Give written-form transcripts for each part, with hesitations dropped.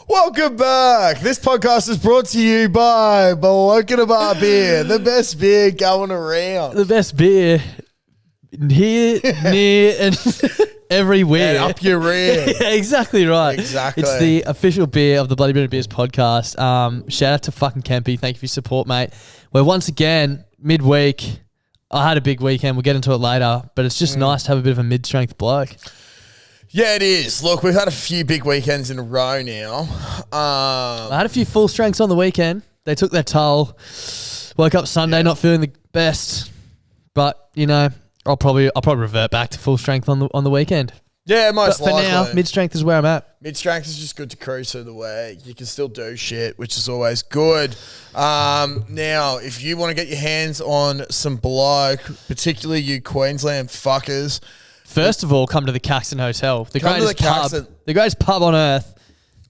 Welcome back. This podcast is brought to you by Bloken Bar Beer, the best beer going around. The best beer here, near, and everywhere. And up your rear. Yeah, exactly right. Exactly. It's the official beer of the Bloody Bit of Beers podcast. Shout out to fucking Kempy. Thank you for your support, mate. We're once again midweek. I had a big weekend. We'll get into it later, but it's just nice to have a bit of a mid-strength bloke. Yeah, it is. Look, we've had a few big weekends in a row now. I had a few full strengths on the weekend. They took their toll. Woke up Sunday not feeling the best, but you know, I'll probably revert back to full strength on the weekend. Yeah, most but for likely. now, mid-strength is where I'm at. Mid-strength is just good to cruise through the week. You can still do shit, which is always good. Now, if you want to get your hands on some bloke, particularly you Queensland fuckers, first of all, come to the Caxton Hotel, the greatest pub on earth,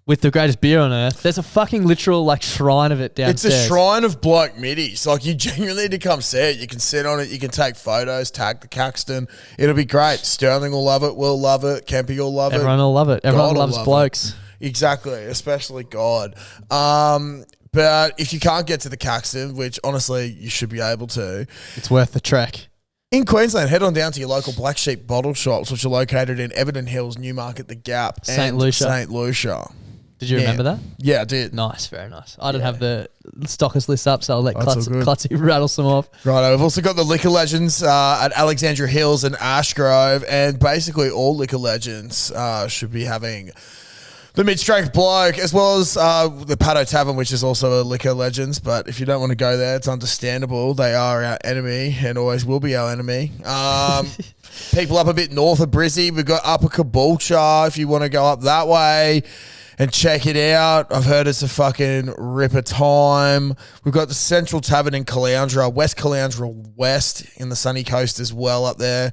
with the greatest beer on earth. There's a fucking literal like shrine of it downstairs. It's a shrine of bloke middies. Like, you genuinely need to come see it. You can sit on it. You can take photos, tag the Caxton. It'll be great. Sterling will love it. We'll love it. Kempy will love it. Everyone will love it. Everyone loves blokes. Exactly, especially God. But if you can't get to the Caxton, which honestly you should be able to, it's worth the trek. In Queensland, head on down to your local Black Sheep bottle shops, which are located in Everton Hills, Newmarket, The Gap, and St. Lucia. Did you remember that? Yeah, I did. Nice, very nice. I don't have the stockist list up, so I'll let Clutzy rattle some off. Right, we've also got the Liquor Legends at Alexandria Hills and Ashgrove, and basically all Liquor Legends should be having the mid-strength bloke, as well as the Paddo Tavern, which is also a Liquor Legends. But if you don't want to go there, it's understandable. They are our enemy and always will be our enemy. People up a bit north of Brizzy, we've got Upper Caboolture if you want to go up that way and check it out. I've heard it's a fucking ripper time. We've got the Central Tavern in Caloundra, West Caloundra West in the Sunny Coast as well up there.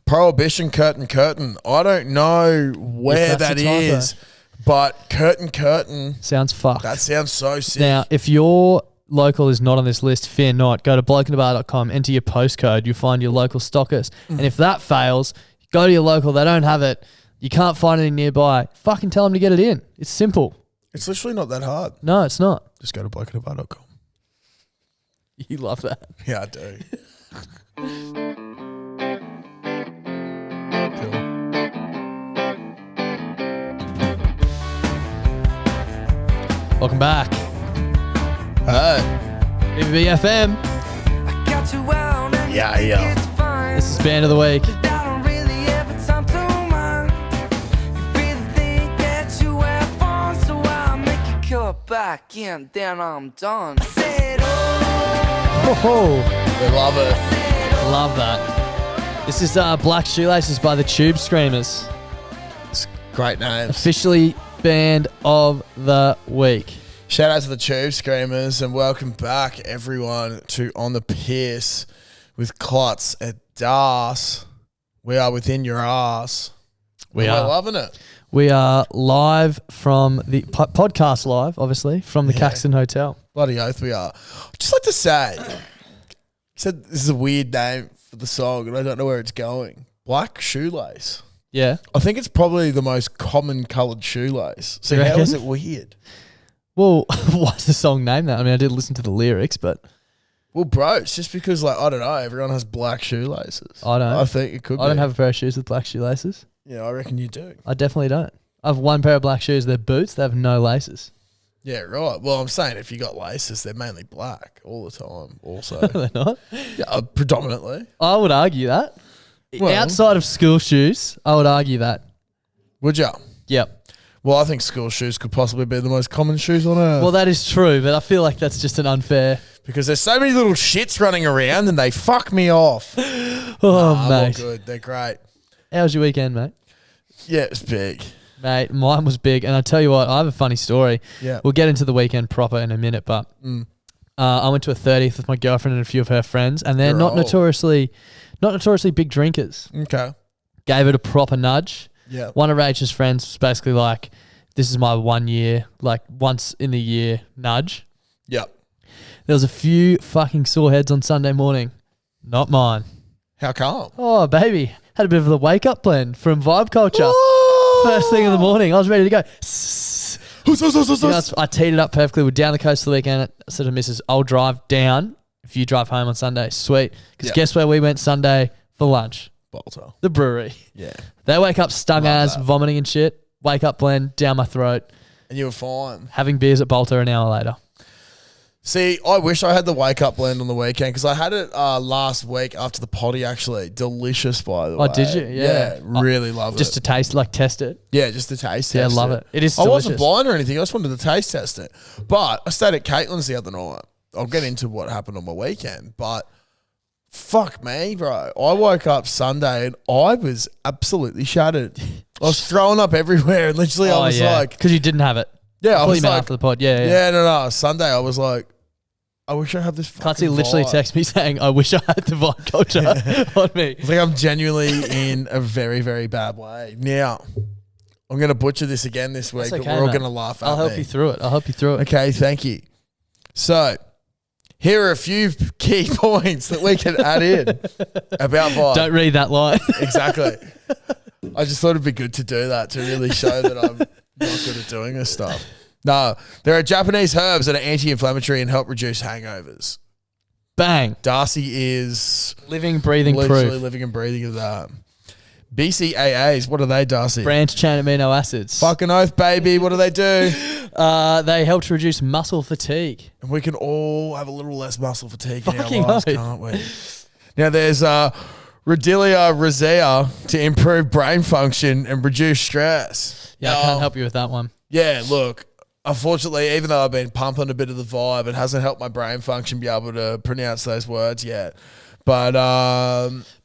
Prohibition Curtin. I don't know where that is. But Curtin. Sounds fucked. That sounds so sick. Now, if your local is not on this list, fear not. Go to blokenthebar.com, enter your postcode. You'll find your local stockist. And if that fails, go to your local. They don't have it. You can't find any nearby. Fucking tell them to get it in. It's simple. It's literally not that hard. No, it's not. Just go to blokenthebar.com. You love that. Yeah, I do. Welcome back. Hey. BBFM. Yeah. This is Band of the Week. Back in, then I'm done. Oh, we love it. Love that. This is Black Shoelaces by the Tube Screamers. It's great names. Officially Band of the Week. Shout out to the Tube Screamers and welcome back everyone to On the Piss with Klutz at Das. We are within your ass. We're loving it. We are live from the podcast live, obviously, from the Caxton Hotel. Bloody oath we are. I'd just like to say, you said this is a weird name for the song and I don't know where it's going. Black Shoelace. Yeah. I think it's probably the most common coloured shoelace. So how is it weird? Well, why's the song named that? I mean, I did listen to the lyrics, but... Well, bro, it's just because, like, I don't know, everyone has black shoelaces. I don't. I think it could be. I don't have a pair of shoes with black shoelaces. Yeah, I reckon you do. I definitely don't. I have one pair of black shoes. They're boots. They have no laces. Yeah, right. Well, I'm saying if you got laces, they're mainly black all the time also. They're not? Yeah, predominantly. I would argue that. Well, outside of school shoes, I would argue that. Would you? Yep. Well, I think school shoes could possibly be the most common shoes on earth. Well, that is true, but I feel like that's just an unfair... Because there's so many little shits running around and they fuck me off. Mate. They're good. They're great. How was your weekend, mate? Yeah, it's big. Mate, mine was big. And I tell you what, I have a funny story. Yeah. We'll get into the weekend proper in a minute, but I went to a 30th with my girlfriend and a few of her friends, and they're not notoriously big drinkers. Okay. Gave it a proper nudge. Yeah. One of Rachel's friends was basically like, this is my 1 year, like once in the year nudge. Yep. There was a few fucking sore heads on Sunday morning. Not mine. How come? Oh, baby. Had a bit of the wake-up blend from Vibe Culture. First thing in the morning, I was ready to go. I teed it up perfectly. We're down the coast for the weekend. I said to Mrs. I'll drive down if you drive home on Sunday. Sweet. Because guess where we went Sunday for lunch? Bolter. The brewery. Yeah. They wake up stung Love as, that. vomiting and shit. Wake up blend down my throat. And you were fine. Having beers at Bolter an hour later. See, I wish I had the wake up blend on the weekend because I had it last week after the potty, actually. Delicious, by the way. Oh, did you? Yeah. Really loved Just it. to taste, like test it. Yeah, just to taste Yeah, test love it. It is I delicious. wasn't blind or anything. I just wanted to taste test it. But I stayed at Caitlin's the other night. I'll get into what happened on my weekend. But fuck me, bro. I woke up Sunday and I was absolutely shattered. I was throwing up everywhere. And literally I was like... Because you didn't have it. Yeah, I thought was you meant like... after the pod. Yeah. Yeah, no. Sunday I was like... I wish I had this fucking Can't see literally vibe. text me saying, I wish I had the vibe culture on me. It's like I'm genuinely in a very, very bad way. Now, I'm going to butcher this again this week, That's but okay, we're all mate. going to laugh at I'll help me. you through it. Okay, thank you. So, here are a few key points that we can add in about vibe. Don't read that line. Exactly. I just thought it'd be good to do that to really show that I'm not good at doing this stuff. No, there are Japanese herbs that are anti-inflammatory and help reduce hangovers. Bang. Darcy is Living, breathing literally proof. living and breathing of that. BCAAs, what are they, Darcy? Branched chain amino acids. Fucking oath, baby. What do they do? They help to reduce muscle fatigue. And we can all have a little less muscle fatigue in Fucking our lives, oath. can't we? Now, there's Rhodiola rosea to improve brain function and reduce stress. Yeah, I can't help you with that one. Yeah, look, unfortunately, even though I've been pumping a bit of the vibe, it hasn't helped my brain function be able to pronounce those words yet. But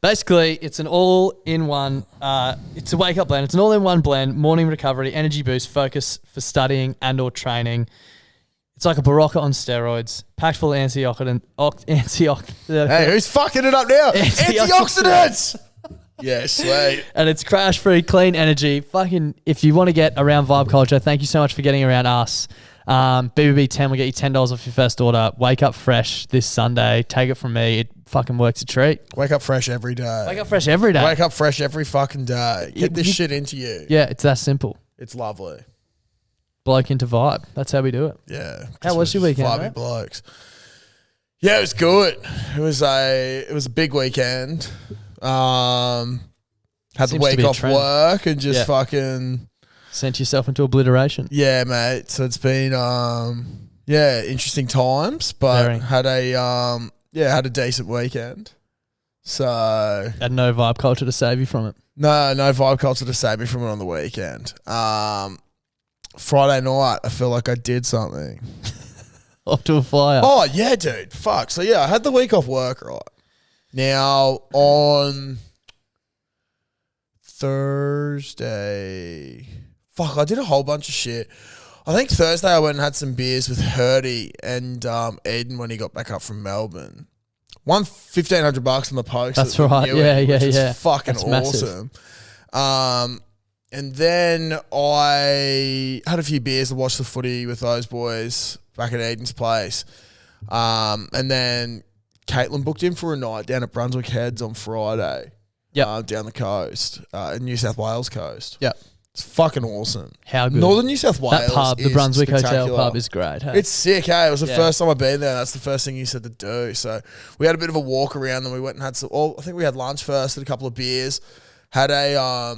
Basically, it's an all-in-one. It's a wake-up blend. It's an all-in-one blend. Morning recovery, energy boost, focus for studying and/or training. It's like a Barocca on steroids, packed full of antioxidant. hey, who's fucking it up now? Antioxidants. Antioxidants. Yeah, sweet. And it's crash-free, clean energy. Fucking, if you want to get around vibe culture, thank you so much for getting around us. BBB10 will get you $10 off your first order. Wake up fresh this Sunday. Take it from me. It fucking works a treat. Wake up fresh every day. Wake up fresh every day. Wake up fresh every fucking day. Get this shit into you. Yeah, it's that simple. It's lovely. Bloke into vibe. That's how we do it. Yeah. How was your weekend, Vibey mate? blokes. Yeah, it was good. It was a big weekend. Had the Seems to week be a off trend. work and just Yeah. fucking Sent yourself into obliteration. yeah, mate. So it's been interesting times, but Very. had a decent weekend. So Had no vibe culture to save you from it. no vibe culture to save me from it on the weekend. Friday night, I feel like I did something. Off to a fire. Oh, yeah, dude. Fuck. So, yeah, I had the week off work, right? Now, on Thursday, I did a whole bunch of shit. I think Thursday I went and had some beers with Hurdy and Eden when he got back up from Melbourne. Won $1,500 on the post. That's at the right. Newey, Yeah, which was yeah. fucking That's massive. awesome. And then I had a few beers and watched the footy with those boys back at Eden's place. And then Caitlin booked in for a night down at Brunswick Heads on Friday. Yep. Down the coast, New South Wales coast. Yep. It's fucking awesome. How good. Northern New South Wales. That pub, the is Brunswick Hotel spectacular. pub, is great. Hey? It's sick, hey? It was the Yeah. first time I've been there. That's the first thing you said to do. So we had a bit of a walk around, then we went and had some. I think we had lunch first, had a couple of beers, had a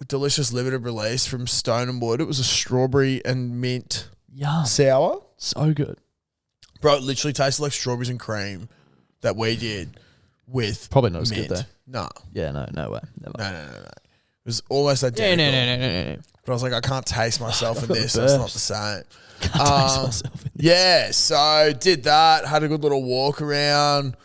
delicious limited release from Stone and Wood. It was a strawberry and mint Yum. sour. So good. Bro, it literally tasted like strawberries and cream that we did with Probably not as mint. good though. No. Yeah, no way. Never. No. It was almost identical. No. But I was like, I can't taste myself in got the this. That's not burst. the same. Can't taste myself. Yeah, so did that. Had a good little walk around.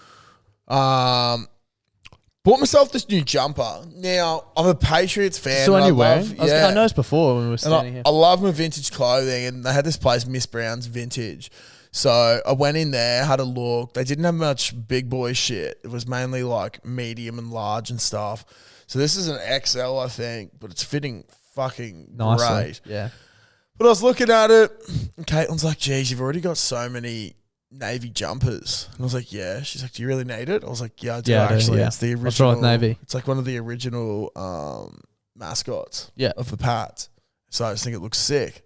Bought myself this new jumper. Now, I'm a Patriots fan. So and when you wearing? yeah. I noticed before when we were And standing here. I love my vintage clothing, and they had this place, Miss Brown's Vintage. So I went in there, had a look. They didn't have much big boy shit. It was mainly like medium and large and stuff. So this is an XL, I think, but it's fitting fucking Nicely. great. Yeah. But I was looking at it, and Caitlin's like, geez, you've already got so many navy jumpers. And I was like, yeah. She's like, do you really need it? I was like, yeah, I do Yeah, I do, actually. yeah. It's the original. What's wrong with navy? It's like one of the original mascots Yeah. of the Pats. So I just think it looks sick.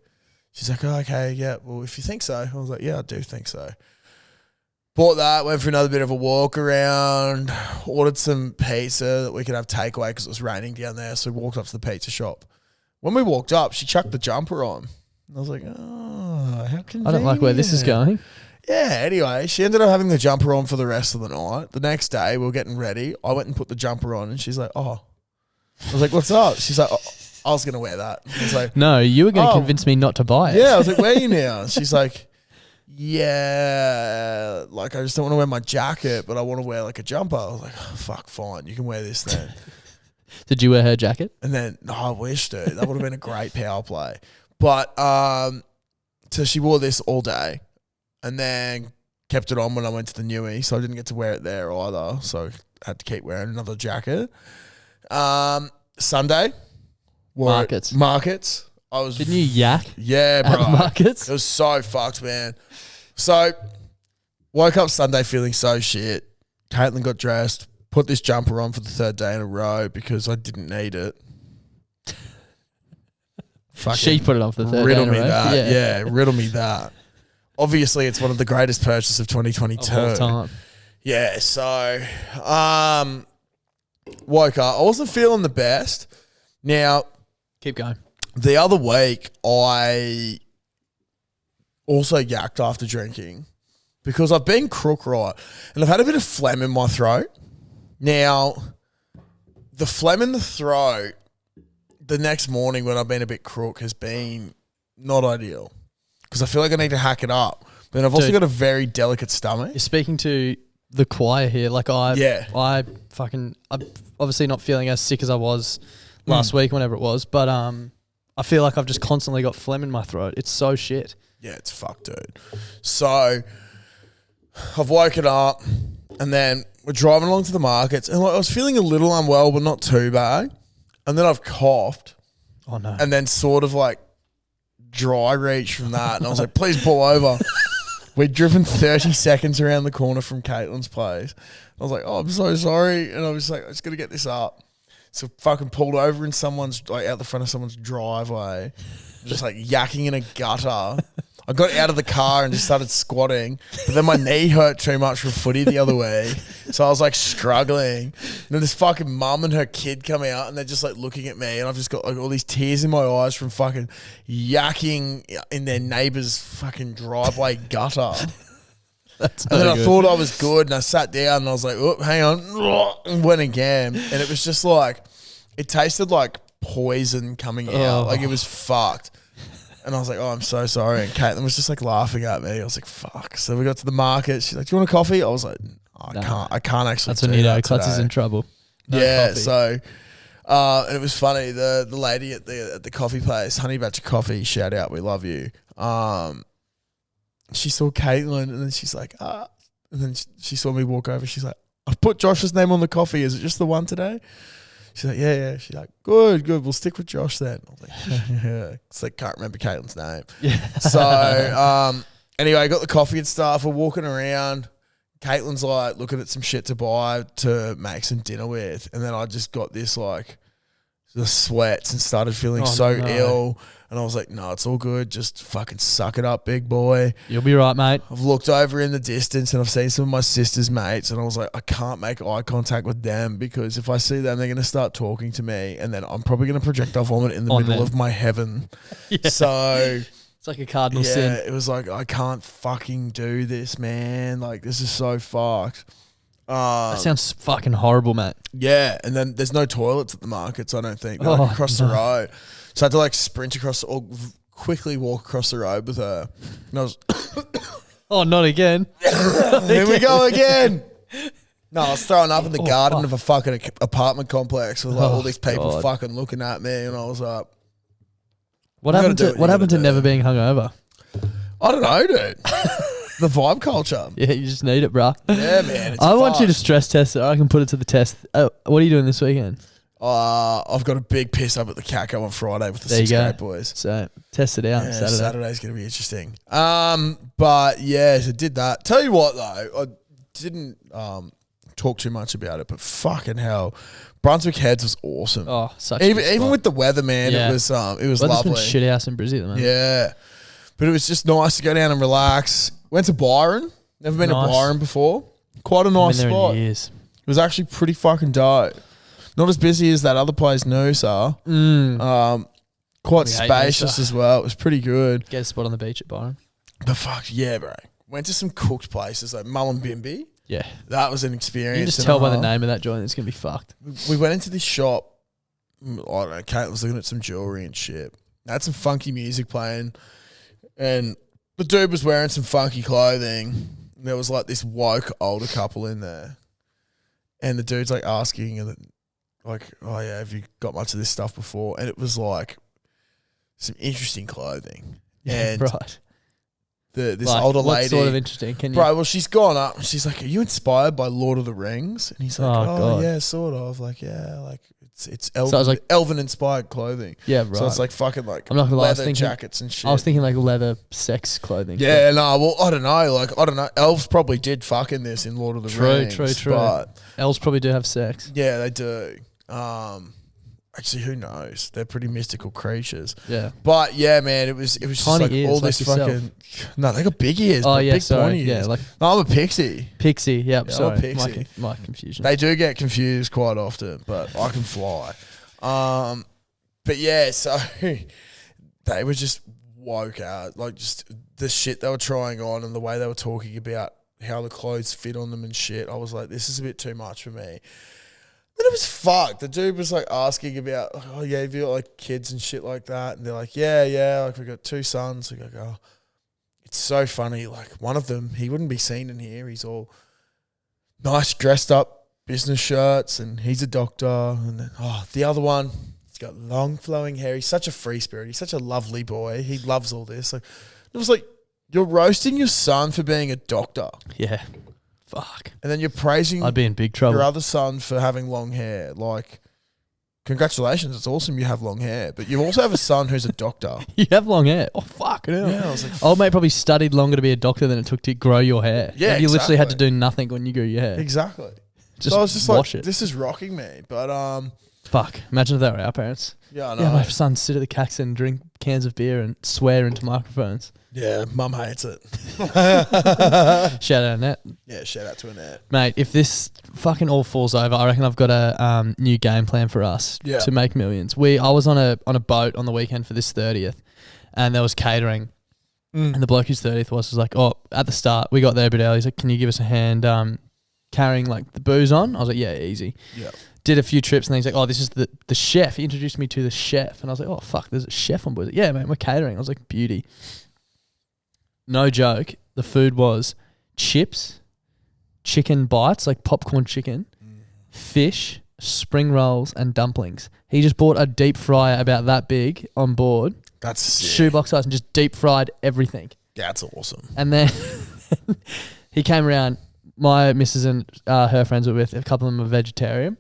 She's like, oh, okay, yeah, well, if you think so. I was like, yeah, I do think so. Bought that, went for another bit of a walk around, ordered some pizza that we could have takeaway because it was raining down there. So we walked up to the pizza shop. When we walked up, she chucked the jumper on. And I was like, oh, how convenient. I don't like where this is going. Yeah, anyway, she ended up having the jumper on for the rest of the night. The next day, we were getting ready. I went and put the jumper on, and she's like, oh. I was like, what's up? She's like, oh, I was going to wear that. I was like, No, you were going to convince me not to buy it. yeah. I was like, where are you now? She's like, yeah, like I just don't want to wear my jacket, but I want to wear like a jumper. I was like, oh, fuck, fine. You can wear this then. Did you wear her jacket? And then, no, I wish, dude. That would have been a great power play. But, so she wore this all day and then kept it on when I went to the Newie. So I didn't get to wear it there either. So I had to keep wearing another jacket. Sunday. Markets. Didn't you yak? Yeah, at bro. markets? It was so fucked, man. So, woke up Sunday feeling so shit. Caitlin got dressed, put this jumper on for the third day in a row because I didn't need it. She put it on for the third riddle day me in a row. that. Yeah, riddle me that. Obviously, it's one of the greatest purchases of 2022. Of all time. Yeah, so woke up. I wasn't feeling the best. Now, Keep going. the other week, I also yacked after drinking because I've been crook, right? And I've had a bit of phlegm in my throat. Now, the phlegm in the throat the next morning when I've been a bit crook has been not ideal because I feel like I need to hack it up. But I've also got a very delicate stomach. You're speaking to the choir here. Like I'm obviously not feeling as sick as I was last week, whenever it was, but I feel like I've just constantly got phlegm in my throat. It's so shit. Yeah, it's fucked, dude. So I've woken up and then we're driving along to the markets and like, I was feeling a little unwell, but not too bad. And then I've coughed. Oh no. And then sort of like dry reach from that. And I was like, please pull over. We'd driven 30 seconds around the corner from Caitlin's place. I was like, oh, I'm so sorry. And I was like, I just got to get this up. So fucking pulled over in someone's, like out the front of someone's driveway, just like yakking in a gutter. I got out of the car and just started squatting, but then my knee hurt too much from footy the other way. So I was like struggling. And then this fucking mum and her kid come out and they're just like looking at me and I've just got like all these tears in my eyes from fucking yakking in their neighbour's fucking driveway gutter. That's and then I thought I was good and I sat down and I was like, oh, hang on, and went again. And it was just like, it tasted like poison coming out. Like it was fucked. And I was like, oh, I'm so sorry. And Caitlin was just like laughing at me. I was like, fuck. So we got to the market. She's like, do you want a coffee? I was like, oh, I can't actually. That's when you know Klutz is in trouble. No coffee. So and it was funny. The lady at the coffee place, Honey Badger Coffee, shout out, we love you. She saw Caitlin and then she's like, and then she saw me walk over. She's like, I've put Josh's name on the coffee. Is it just the one today? She's like, yeah. She's like, good. We'll stick with Josh then. I was like, yeah. It's like, can't remember Caitlin's name. Yeah. So, anyway, I got the coffee and stuff. We're walking around. Caitlin's like looking at some shit to buy to make some dinner with. And then I just got this like the sweats and started feeling ill. And I was like, no, it's all good. Just fucking suck it up, big boy. You'll be right, mate. I've looked over in the distance and I've seen some of my sister's mates and I was like, I can't make eye contact with them because if I see them, they're going to start talking to me and then I'm probably going to projectile vomit in the middle of my heaven. Yeah. So it's like a cardinal sin. It was like, I can't fucking do this, man. Like, this is so fucked. That sounds fucking horrible, mate. Yeah, and then there's no toilets at the markets, I don't think. They're like across the road. So I had to like sprint across or quickly walk across the road with her. And I was oh, not again. Here we go again. No, I was throwing up in the garden of a fucking apartment complex with like all these people fucking looking at me and I was like, what happened to never being hungover? I don't know, dude. The vibe culture. Yeah, you just need it, bruh. Yeah, man. I want you to stress test it. I can put it to the test. What are you doing this weekend? I've got a big piss up at the Caco on Friday with the six great boys. So test it out. Yeah, Saturday's going to be interesting. But yeah, so did that. Tell you what though, I didn't talk too much about it, but fucking hell, Brunswick Heads was awesome. Oh, such a good even spot. with the weather, man, Yeah. it was Weather's lovely. been shit house in Brizzy at the moment. Yeah, but it was just nice to go down and relax. Went to Byron. Never been to Nice. Byron before. Quite a I've nice been there spot. in years. It was actually pretty fucking dope. Not as busy as that other place, Noosa. Quite We hate spacious Noosa. as well. It was pretty good. Get a spot on the beach at Byron. But fuck yeah, bro. Went to some cooked places like Mullumbimby. Yeah. That was an experience. You can just and tell a by the half. name of that joint it's going to be fucked. We went into this shop. I don't know. Kate was looking at some jewelry and shit. They had some funky music playing, and the dude was wearing some funky clothing. And there was like this woke older couple in there, and the dude's like asking, and like, "Oh yeah, have you got much of this stuff before?" And it was like some interesting clothing, and right. this Like, older what lady. sort of interesting? Can you? Bro, well, she's gone up and she's like, "Are you inspired by Lord of the Rings?" And he's like, Oh, "Oh, God. yeah, sort of." Like, yeah, like it's I was like- Elven inspired clothing. Yeah, right. So it's like fucking like I'm not gonna lie, I was leather thinking- jackets and shit. I was thinking like leather sex clothing. yeah, no, well, I don't know. Like, I don't know. Elves probably did fuck in this in Lord of the Rings. True. But Elves probably do have sex. yeah, they do. Actually, who knows? They're pretty mystical creatures. Yeah. But yeah, man, it was just Tiny like ears, all like this yourself. fucking. No, they got big ears. Oh but yeah, big sorry. pointy Yeah, ears. like No, I'm a pixie. pixie. Yep. Yeah, sorry. I'm a pixie. My confusion. They do get confused quite often, but I can fly. But yeah, so they were just woke out, like just the shit they were trying on and the way they were talking about how the clothes fit on them and shit. I was like, this is a bit too much for me. Then it was fucked. The dude was like asking about, oh yeah, have you got like kids and shit like that? And they're like, yeah, like we got 2 sons. We go, oh, it's so funny. Like one of them, he wouldn't be seen in here. He's all nice dressed up business shirts and he's a doctor. And then, the other one, he's got long flowing hair. He's such a free spirit. He's such a lovely boy. He loves all this. Like it was like, you're roasting your son for being a doctor. Yeah. Fuck. And then you're praising I'd be in big trouble. your other son for having long hair. Like, congratulations, it's awesome you have long hair. But you also have a son who's a doctor. You have long hair. Oh fuck. Yeah, I was like, Old mate probably studied longer to be a doctor than it took to grow your hair. Yeah, Like, you literally had to exactly. do nothing when you grew your hair. exactly. Just So I was just wash like, it. this is rocking me. But Fuck. Imagine if that were our parents. yeah, I know. Yeah, my son sit at the Caxton, drink cans of beer, and swear into microphones. Yeah, mum hates it. Shout out Annette. Yeah, shout out to Annette. Mate, if this fucking all falls over, I reckon I've got a new game plan for us Yeah. to make millions. I was on a boat on the weekend for this 30th, and there was catering. And the bloke whose 30th was like, oh, at the start, we got there a bit early. He's like, can you give us a hand carrying like the booze on? I was like, yeah, easy. Yeah. Did a few trips, and then he's like, oh, this is the chef. He introduced me to the chef. And I was like, oh, fuck, there's a chef on board. He's like, yeah, mate, we're catering. I was like, beauty. No joke. The food was chips, chicken bites, like popcorn chicken, fish, spring rolls, and dumplings. He just bought a deep fryer about that big on board, That's sick. shoebox size, and just deep fried everything. That's awesome. And then he came around. My missus and her friends were with. A couple of them are vegetarian.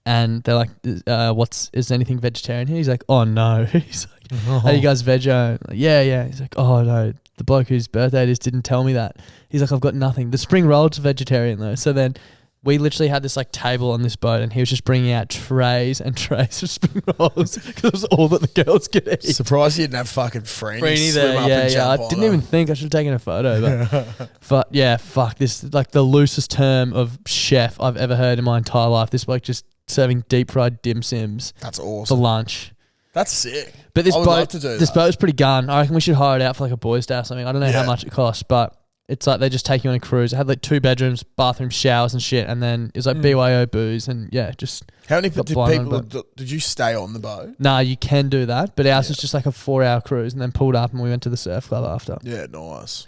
And they're like, is anything vegetarian here? He's like, oh no. He's like, are you guys veggie? Like, yeah. He's like, oh no, the bloke whose birthday it is didn't tell me that. He's like, I've got nothing. The spring roll's vegetarian though. So then we literally had this like table on this boat, and he was just bringing out trays and trays of spring rolls because it was all that the girls could eat. Surprised you didn't have fucking Freeney Freeney swim there, up and yeah. jump I on didn't her. even think I should have taken a photo, but yeah, fuck this is like the loosest term of chef I've ever heard in my entire life. This bloke just serving deep fried dim sims That's for awesome. lunch. That's sick. But this I would boat, love to do this that. boat's pretty gun. I reckon we should hire it out for like a boys' day or something. I don't know how Yeah. much it costs, but it's like they just take you on a cruise. It had like 2 bedrooms, bathrooms, showers and shit, and then it's like BYO booze and yeah, just How many got did blown on people the did you stay on the boat? nah. You can do that, but ours was just like a 4-hour cruise, and then pulled up and we went to the surf club after. Yeah, nice.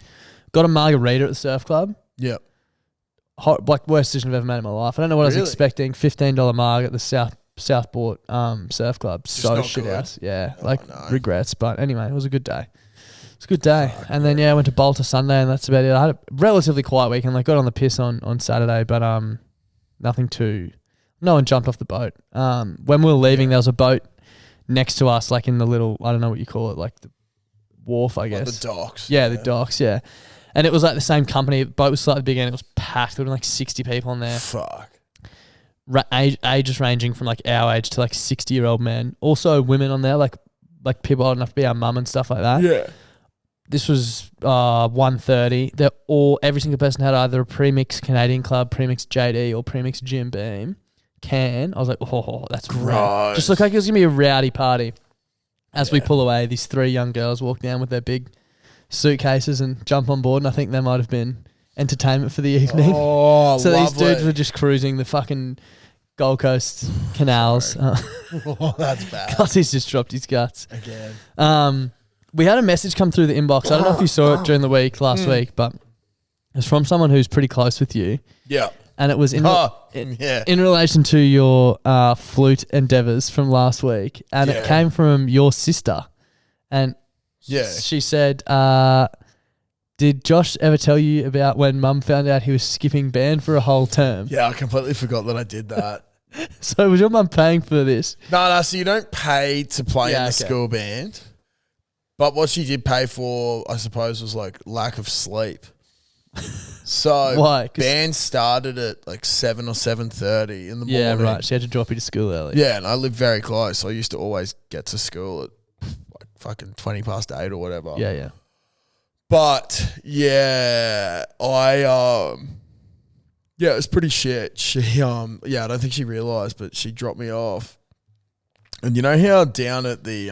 Got a margarita at the surf club. Yeah. Hot, like worst decision I've ever made in my life. I don't know what I Really? was expecting. $15 marg at the Southport surf club. So not shit good. house. Yeah, Oh, like no. regrets. But anyway, it was a good day. It's a good day. And then yeah, I went to Bolter Sunday, and that's about it. I had a relatively quiet weekend. Like got on the piss on Saturday, but nothing too. No one jumped off the boat. When we were leaving, there was a boat next to us, like in the little, I don't know what you call it, like the wharf, I Like guess. the docks. Yeah, the docks, yeah. And it was like the same company. The boat was slightly bigger and it was packed. There were like 60 people in there. Fuck. Ages ranging from like our age to like 60-year-old men. Also women on there, like people old enough to be our mum and stuff like that. Yeah. This was 1:30. Every single person had either a premix Canadian Club, premix JD, or premix Jim Beam can. I was like, oh, that's Gross. just looked like it was gonna be a rowdy party. As we pull away, these 3 young girls walk down with their big suitcases and jump on board, and I think they might have been entertainment for the evening. Oh, so lovely. these dudes were just cruising the fucking Gold Coast canals. Oh, that's bad. Gossie's just dropped his guts. Again. We had a message come through the inbox. I don't know if you saw it during the week, last week, but it was from someone who's pretty close with you. Yeah. And it was in relation to your flute endeavours from last week. And it came from your sister. And she said, did Josh ever tell you about when Mum found out he was skipping band for a whole term? Yeah, I completely forgot that I did that. So was your mum paying for this? No, so you don't pay to play in the school band. But what she did pay for, I suppose, was like lack of sleep. So why? Band started at like 7 or 7:30 in the morning. Yeah, right. She had to drop you to school early. Yeah, and I lived very close. So I used to always get to school at like fucking 20 past 8 or whatever. Yeah, yeah. But yeah, it was pretty shit. She I don't think she realised, but she dropped me off. And you know how down at the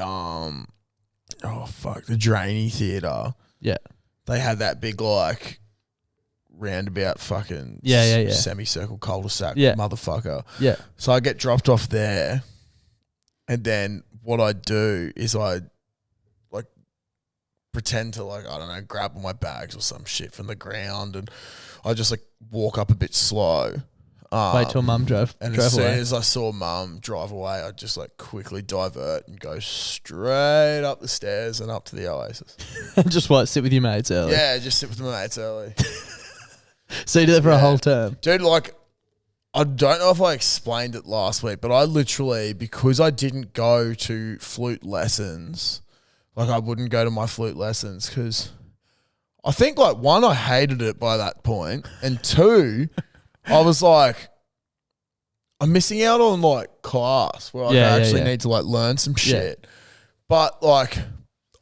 the Drainey Theatre, they had that big like roundabout fucking semicircle cul-de-sac motherfucker. Yeah. So I get dropped off there, and then what I do is I like pretend to like, I don't know, grab all my bags or some shit from the ground, and I just like walk up a bit slow. Wait till Mum drove as soon away. as I saw Mum drive away, I'd just like quickly divert and go straight up the stairs and up to the Oasis. Just sit with your mates early? Yeah, just sit with my mates early. So you did that for a whole term? Dude, like, I don't know if I explained it last week, but I literally, because I didn't go to flute lessons, like I wouldn't go to my flute lessons because I think like one, I hated it by that point, and two, I was like, I'm missing out on like class where I actually need to like learn some shit. But like,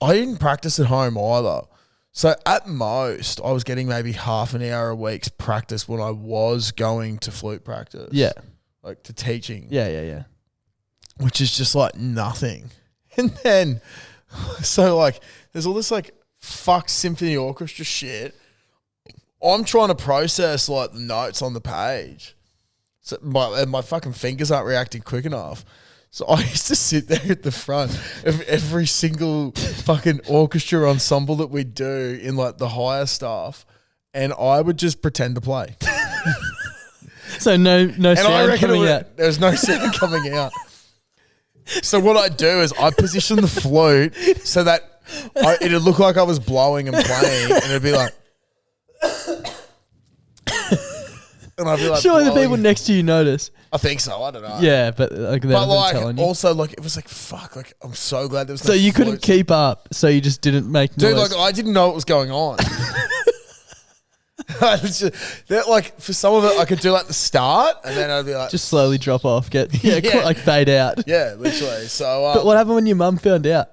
I didn't practice at home either. So at most, I was getting maybe half an hour a week's practice when I was going to flute practice. Yeah. Like to teaching. Yeah. Which is just like nothing. And then, so like, there's all this like fuck symphony orchestra shit. I'm trying to process like the notes on the page. So my fucking fingers aren't reacting quick enough. So I used to sit there at the front of every single fucking orchestra ensemble that we do in like the higher stuff, and I would just pretend to play. So no sound coming out. There's no sound coming out. So what I do is I position the flute so that it'd look like I was blowing and playing, and it'd be like, and I'd be like, surely the people next to you notice. I think so. I don't know. Yeah, but like they're telling you. Also, like it was like fuck. Like I'm so glad there was. So no you flute. couldn't keep up. So you just didn't make noise. Dude, like I didn't know what was going on. Like for some of it, I could do like the start, and then I'd be like, just slowly drop off, like fade out. Yeah, literally. So, but what happened when your mum found out?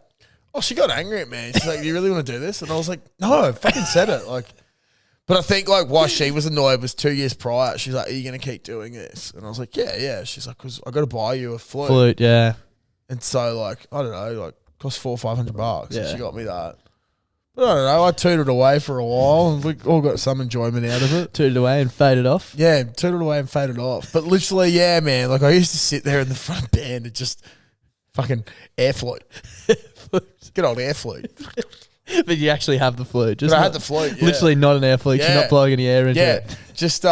Oh, she got angry at me. She's like, "You really want to do this?" And I was like, "No, I fucking said it." Like, but I think like why she was annoyed was 2 years prior. She's like, "Are you gonna keep doing this?" And I was like, "Yeah." She's like, "Cause I got to buy you a flute." Yeah. And so like I don't know, like cost $400 or $500. Yeah. And she got me that. But I don't know. I tooted away for a while, and we all got some enjoyment out of it. Tooted away and faded off. Yeah, tooted away and faded off. But literally, yeah, man. Like I used to sit there in the front band and just fucking air flute. Good old air flute. But you actually have the flute. Just I had the flute. Yeah. Literally not an air flute. Yeah. You're not blowing any air into it. Just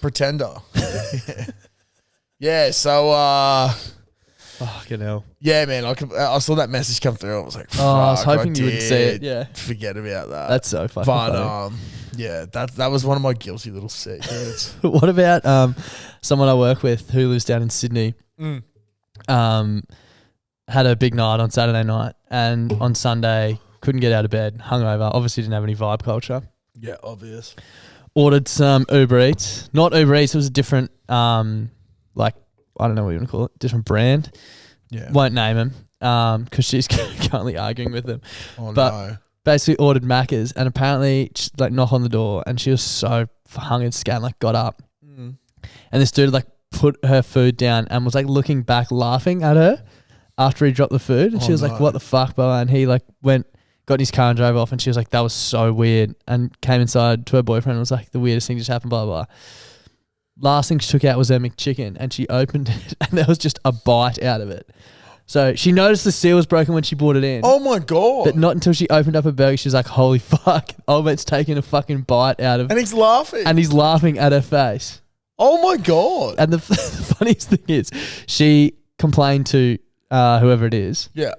pretender. Yeah. So. Fucking hell. Yeah, man. I saw that message come through. I was like, fuck, I was hoping you would see it. Yeah. Forget about that. That's so fucking funny. Yeah, that was one of my guilty little secrets. What about someone I work with who lives down in Sydney? Had a big night on Saturday night, and on Sunday couldn't get out of bed, hungover. Obviously didn't have any vibe culture. Yeah, obvious. Ordered some Uber Eats. Not Uber Eats. It was a different, like, I don't know what you want to call it. Different brand. Yeah. Won't name him because she's currently arguing with them. Oh, But no. basically ordered Macca's and apparently like knock on the door and she was so hung and scanned, like got up. Mm. And this dude like put her food down and was like looking back laughing at her after he dropped the food. And she was like, what the fuck, bro? And he like got in his car and drove off and she was like, that was so weird. And came inside to her boyfriend and was like, the weirdest thing just happened, blah, blah, blah. Last thing she took out was her McChicken and she opened it and there was just a bite out of it. So she noticed the seal was broken when she brought it in. Oh my God. But not until she opened up her burger. She was like, holy fuck. Old mate's taking a fucking bite out of And he's laughing. And he's laughing at her face. Oh my God. And the funniest thing is she complained to whoever it is. Yeah.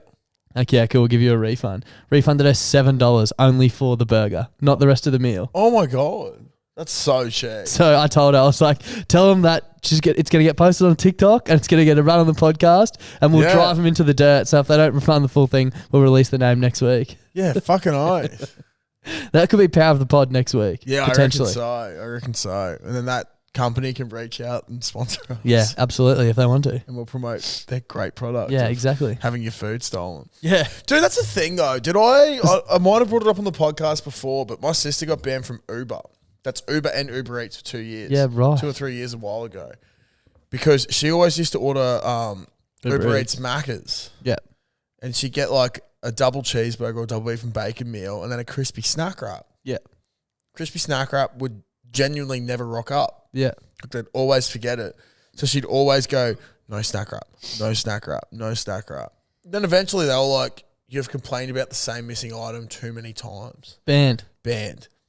Like, yeah, cool, we'll give you a refund. Refunded her $7 only for the burger, not the rest of the meal. Oh my God. That's so cheap. So I told her, I was like, tell them that it's going to get posted on TikTok and it's going to get a run on the podcast and we'll drive them into the dirt. So if they don't refund the full thing, we'll release the name next week. Yeah, fucking oath. That could be power of the pod next week. Yeah, potentially. I reckon so. And then that company can reach out and sponsor us. Yeah, absolutely, if they want to. And we'll promote their great product. Yeah, exactly. Having your food stolen. Yeah. Dude, that's the thing though. I might have brought it up on the podcast before, but my sister got banned from Uber. That's Uber and Uber Eats for 2 years. Yeah, right. 2 or 3 years a while ago. Because she always used to order Uber Eats Macca's. Yeah. And she'd get like a double cheeseburger or double beef and bacon meal and then a crispy snack wrap. Yeah. Crispy snack wrap would genuinely never rock up. Yeah. They'd always forget it. So she'd always go, no snack wrap, no snack wrap, no snack wrap. Then eventually they were like, you've complained about the same missing item too many times. Banned.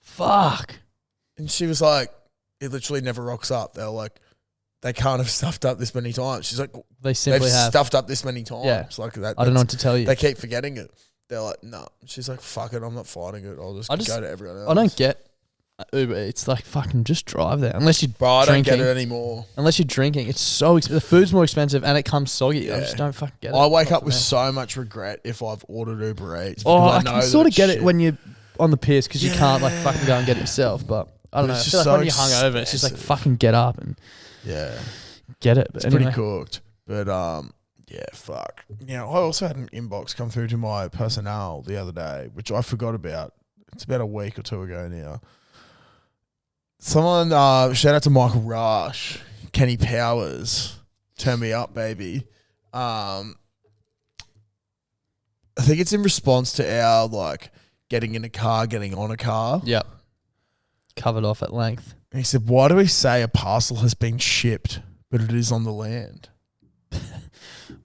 Fuck. And she was like, it literally never rocks up. They're like, they can't have stuffed up this many times. She's like, They simply they've have. stuffed up this many times. Yeah. Like that. I don't know what to tell you. They keep forgetting it. They're like, no. She's like, fuck it, I'm not fighting it. I'll just go to everyone else. I don't get Uber Eats. Like, fucking just drive there. Unless you're Bro, I don't drinking. get it anymore. Unless you're drinking. It's so expensive. The food's more expensive and it comes soggy. I Yeah. just don't fucking get it. I wake up with so much regret if I've ordered Uber Eats. Oh, because I know can that sort of it's get shit. it when you're on the piss because you can't like fucking go and get it yourself. But I don't But know. I it's feel like just when so you're hungover, it's just like expensive. fucking get up and Yeah. get it. But It's anyway. pretty cooked. But yeah, fuck. You know, I also had an inbox come through to my personnel the other day, which I forgot about. It's about a week or two ago now. Someone, shout out to Michael Rush, Kenny Powers, turn me up, baby. I think it's in response to our like getting in a car, getting on a car. Yep. Covered off at length. And he said, why do we say a parcel has been shipped, but it is on the land?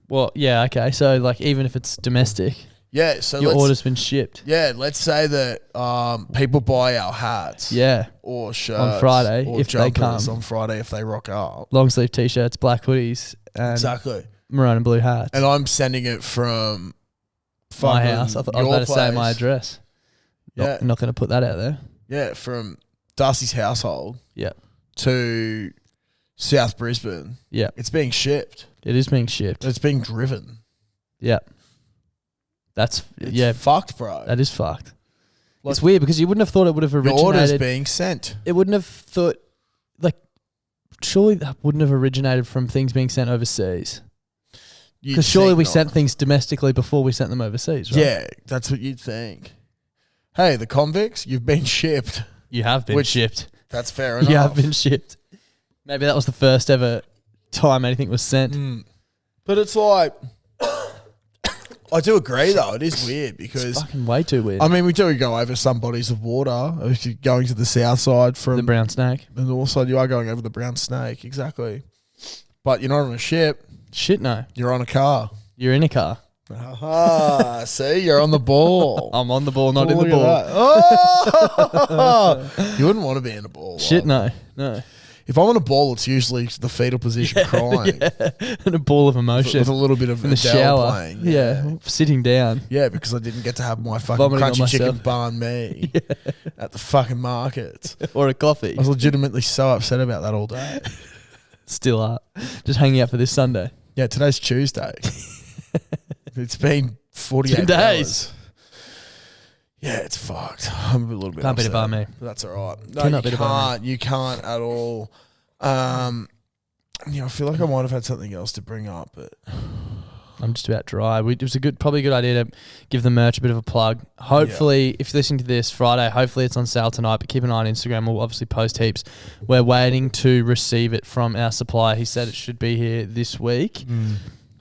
Well, yeah, okay. So like even if it's domestic, Yeah, so your order's been shipped. Yeah, let's say that people buy our hats. Yeah. Or shirts. On Friday, or if they jumpers come. on Friday if they rock up. Long sleeve t-shirts, black hoodies, and Exactly. maroon and blue hats. And I'm sending it from My house. I was your about to say my place. address. Yeah. Not going to put that out there. Yeah, from Darcy's household Yeah. to South Brisbane. Yeah. It's being shipped. It is being shipped. It's being driven. Yeah. It's fucked, bro. That is fucked. Like, it's weird because you wouldn't have thought it would have your originated. order's being sent. It wouldn't have thought, like, surely that wouldn't have originated from things being sent overseas. Because surely we sent things domestically before we sent them overseas, right? Yeah, that's what you'd think. Hey, the convicts, you've been shipped. You have been shipped. That's fair enough. You have been shipped. Maybe that was the first ever time anything was sent. But it's like, I do agree though. It is weird It's because fucking way too weird. I mean we do go over some bodies of water. If you're going to the south side from The brown snake. the north side, you are going over the brown snake, exactly. But you're not on a ship. Shit, no. You're on a car. You're in a car. Ah, see, you're on the ball. I'm on the ball, not in the Look at ball. that. Oh! You wouldn't want to be in a ball. Shit, like. no. If I'm in a ball, it's usually the fetal position crying. And a ball of emotion. With a little bit of in the Adele shower. playing. Yeah. Sitting down. Yeah, because I didn't get to have my fucking Vomiting on crunchy chicken myself. banh mi at the fucking market. Or a coffee. I was legitimately so upset about that all day. Still are. Just hanging out for this Sunday. Yeah, today's Tuesday. It's been 48 2 days. hours. Yeah, it's fucked. I'm a little bit Can't beat it by upset, me. but that's all right. No, Cannot you beat it by can't. You can't at all. I feel like I might have had something else to bring up, but I'm just about dry. It was probably a good idea to give the merch a bit of a plug. Hopefully, if you're listening to this Friday, hopefully it's on sale tonight, but keep an eye on Instagram. We'll obviously post heaps. We're waiting to receive it from our supplier. He said it should be here this week.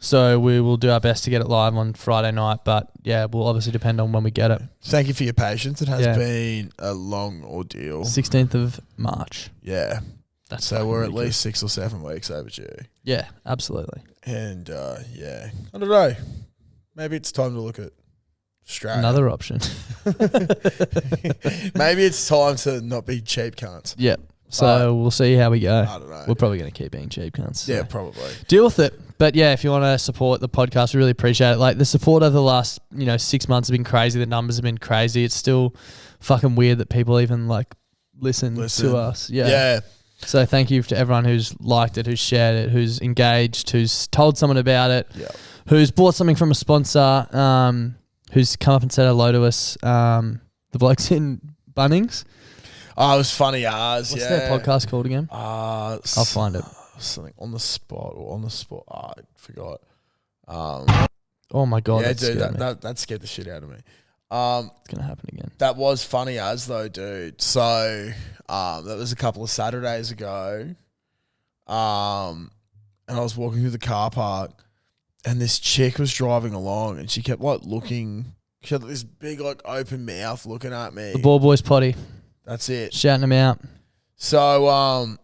So we will do our best to get it live on Friday night, but yeah, we'll obviously depend on when we get it. thank you for your patience. It has been a long ordeal. 16th of March. Yeah. That's So we're at ridiculous. least 6 or 7 weeks overdue. Yeah, absolutely. And I don't know. Maybe it's time to look at Australia. Another option. Maybe it's time to not be cheap cunts. Yep. So we'll see how we go. I don't know. We're probably going to keep being cheap cunts. So. Yeah, probably. Deal with it. But yeah, if you want to support the podcast, we really appreciate it. Like the support over the last, 6 months have been crazy. The numbers have been crazy. It's still fucking weird that people even like listen. To us. Yeah. So thank you to everyone who's liked it, who's shared it, who's engaged, who's told someone about it, who's bought something from a sponsor, who's come up and said hello to us. The blokes in Bunnings. Oh, it was funny as. What's their podcast called again? I'll find it. Something on the spot. I forgot. Oh my God. Yeah, that dude, scared me. that scared the shit out of me. It's going to happen again. That was funny as though, dude. So that was a couple of Saturdays ago. And I was walking through the car park and this chick was driving along and she kept like looking. She had this big like open mouth looking at me. The Ball Boys potty. That's it. Shouting them out. So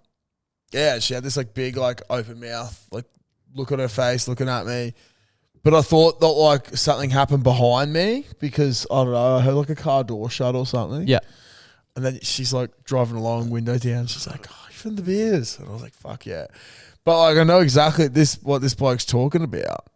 she had this like big like open mouth like look on her face looking at me. But I thought that like something happened behind me because I don't know, I heard like a car door shut or something. Yeah. And then she's like driving along, window down. She's like, "Oh, you're from the beers," and I was like, "Fuck yeah!" But like I know exactly what this bloke's talking about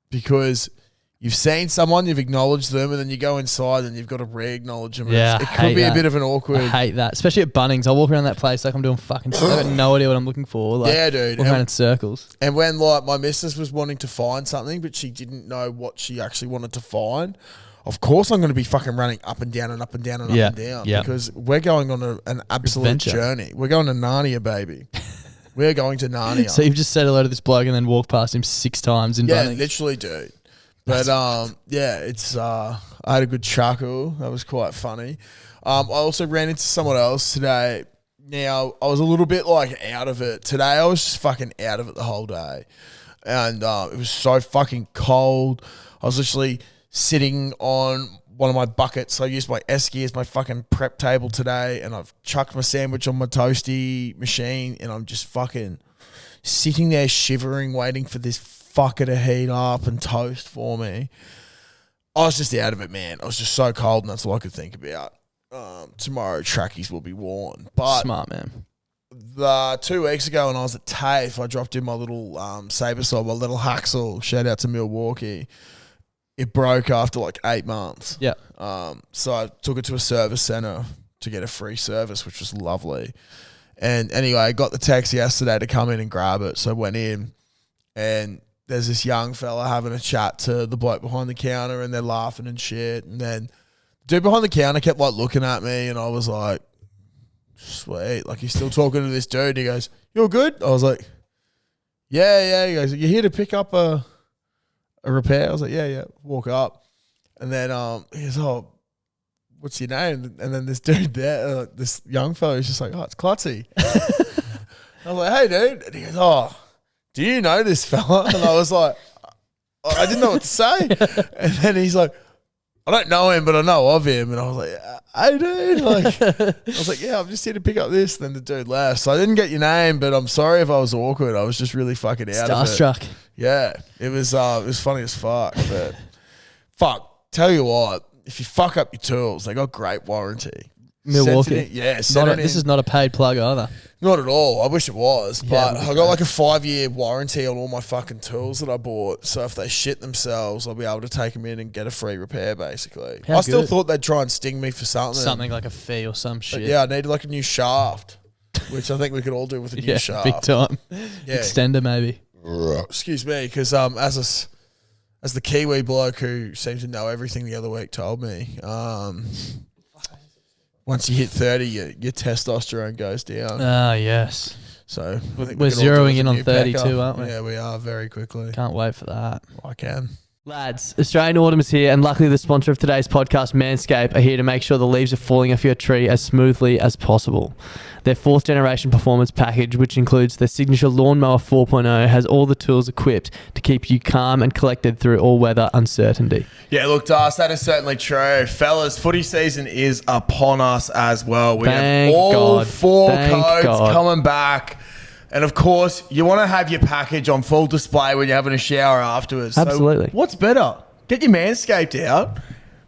because you've seen someone, you've acknowledged them, and then you go inside and you've got to re-acknowledge them. Yeah, It could be a bit of an awkward. I hate that, especially at Bunnings. I walk around that place like I'm doing fucking. I got no idea what I'm looking for. Like, Yeah, dude. walk around in circles. And when like my missus was wanting to find something, but she didn't know what she actually wanted to find, of course I'm going to be fucking running up and down and up and down and up and down because we're going on an absolute Adventure. journey. We're going to Narnia, baby. We're going to Narnia. So you've just said hello to this bloke and then walked past him 6 times in Bunnings. Literally, dude. But it's I had a good chuckle. That was quite funny. I also ran into someone else today. Now I was a little bit like out of it today. I was just fucking out of it the whole day, and it was so fucking cold. I was literally sitting on one of my buckets. I used my esky as my fucking prep table today, and I've chucked my sandwich on my toasty machine, and I'm just fucking sitting there shivering, waiting for this fucker to heat up and toast for me. I was just out of it, man. I was just so cold, and that's all I could think about. Tomorrow, trackies will be worn. But Smart man. 2 weeks ago when I was at TAFE, I dropped in my little Sabersaw, my little Haxel. Shout out to Milwaukee. It broke after like 8 months. Yeah. So I took it to a service center to get a free service, which was lovely. And anyway, I got the text yesterday to come in and grab it. So I went in and there's this young fella having a chat to the bloke behind the counter and they're laughing and shit. And then the dude behind the counter kept like looking at me and I was like, sweet. Like he's still talking to this dude. He goes, "You're good?" I was like, yeah. He goes, "You here to pick up a repair?" I was like, yeah. Walk up. And then he goes, "Oh, what's your name?" And then this dude there, this young fella, is just like, "Oh, it's Klutzy." I was like, "Hey, dude." And he goes, "Oh, do you know this fella?" And I was like, I didn't know what to say. And then he's like, "I don't know him, but I know of him." And I was like, "Hey, dude." Like, I was like, "Yeah, I'm just here to pick up this." And then the dude left. So I didn't get your name, but I'm sorry if I was awkward. I was just really fucking out of it. Starstruck. Yeah, it was funny as fuck. But fuck, tell you what, if you fuck up your tools, they got great warranty. Milwaukee. This is not a paid plug either. Not at all. I wish it was, Yeah, but I got like a 5-year warranty on all my fucking tools that I bought. So if they shit themselves, I'll be able to take them in and get a free repair. Basically, How I still good. thought they'd try and sting me for something. Something like a fee or some shit. But yeah, I needed like a new shaft, which I think we could all do with a new Yeah, shaft. big time. Yeah. Extender maybe. Excuse me, because as as the Kiwi bloke who seems to know everything the other week told me, once you hit 30, your testosterone goes down. Ah, yes. So we're zeroing in on 32, aren't we? Yeah, we are very quickly. Can't wait for that. I can. Lads, Australian Autumn is here, and luckily the sponsor of today's podcast, Manscaped, are here to make sure the leaves are falling off your tree as smoothly as possible. Their 4th generation performance package, which includes their signature Lawnmower 4.0, has all the tools equipped to keep you calm and collected through all weather uncertainty. Yeah, look, Das, that is certainly true. Fellas, footy season is upon us as well. We have all 4 codes coming back. And of course, you want to have your package on full display when you're having a shower afterwards. Absolutely. So what's better? Get your Manscaped out.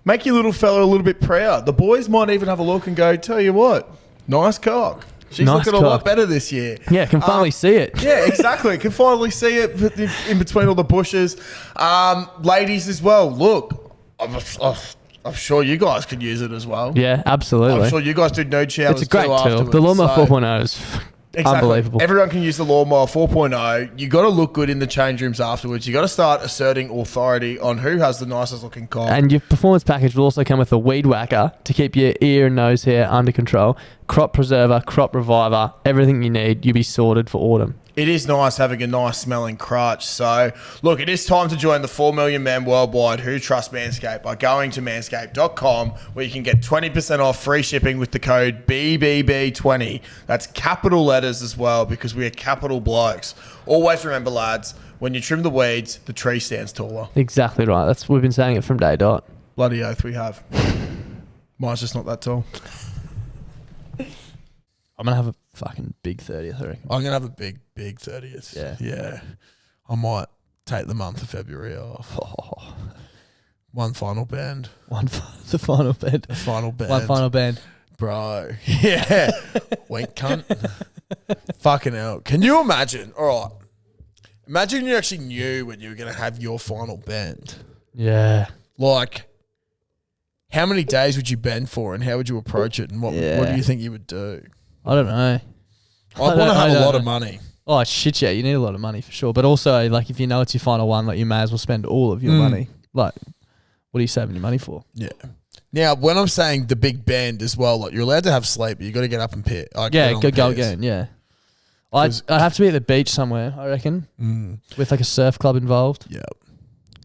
Make your little fella a little bit proud. The boys might even have a look and go, tell you what, nice cock. She's looking a lot better this year. Yeah, can finally see it. Yeah, exactly. Can finally see it in between all the bushes. Ladies as well, look, I'm sure you guys could use it as well. Yeah, absolutely. I'm sure you guys do nude showers. It's a great tool. The Lawnmower 4.0 is unbelievable. Everyone can use the Lawnmower 4.0. You got to look good in the change rooms afterwards. You got to start asserting authority on who has the nicest looking cock. And your performance package will also come with a weed whacker to keep your ear and nose hair under control, crop preserver, crop reviver, everything you need. You'll be sorted for autumn. It is nice having a nice smelling crotch. So, look, it is time to join the 4 million men worldwide who trust Manscaped by going to manscaped.com, where you can get 20% off free shipping with the code BBB20. That's capital letters as well, because we are capital blokes. Always remember, lads, when you trim the weeds, the tree stands taller. Exactly right. We've been saying it from day dot. Bloody oath we have. Mine's just not that tall. I'm going to have a fucking big 30th, I reckon. I'm going to have a big 30th. Yeah. I might take the month of February off. Oh. One final band. The final band. The final band. One final band. Bro. Yeah. Wink cunt. Fucking hell. Can you imagine? All right. Imagine you actually knew when you were going to have your final bend. Yeah. Like, how many days would you bend for, and how would you approach it, and what do you think you would do? I don't know. I want to have a lot of money. Oh, shit, yeah. You need a lot of money for sure. But also, like, if you know it's your final one, like, you may as well spend all of your money. Like, what are you saving your money for? Yeah. Now, when I'm saying the big bend as well, like, you're allowed to have sleep, but you got to get up and pit. Go again, yeah. I'd have to be at the beach somewhere, I reckon, with, like, a surf club involved. Yeah.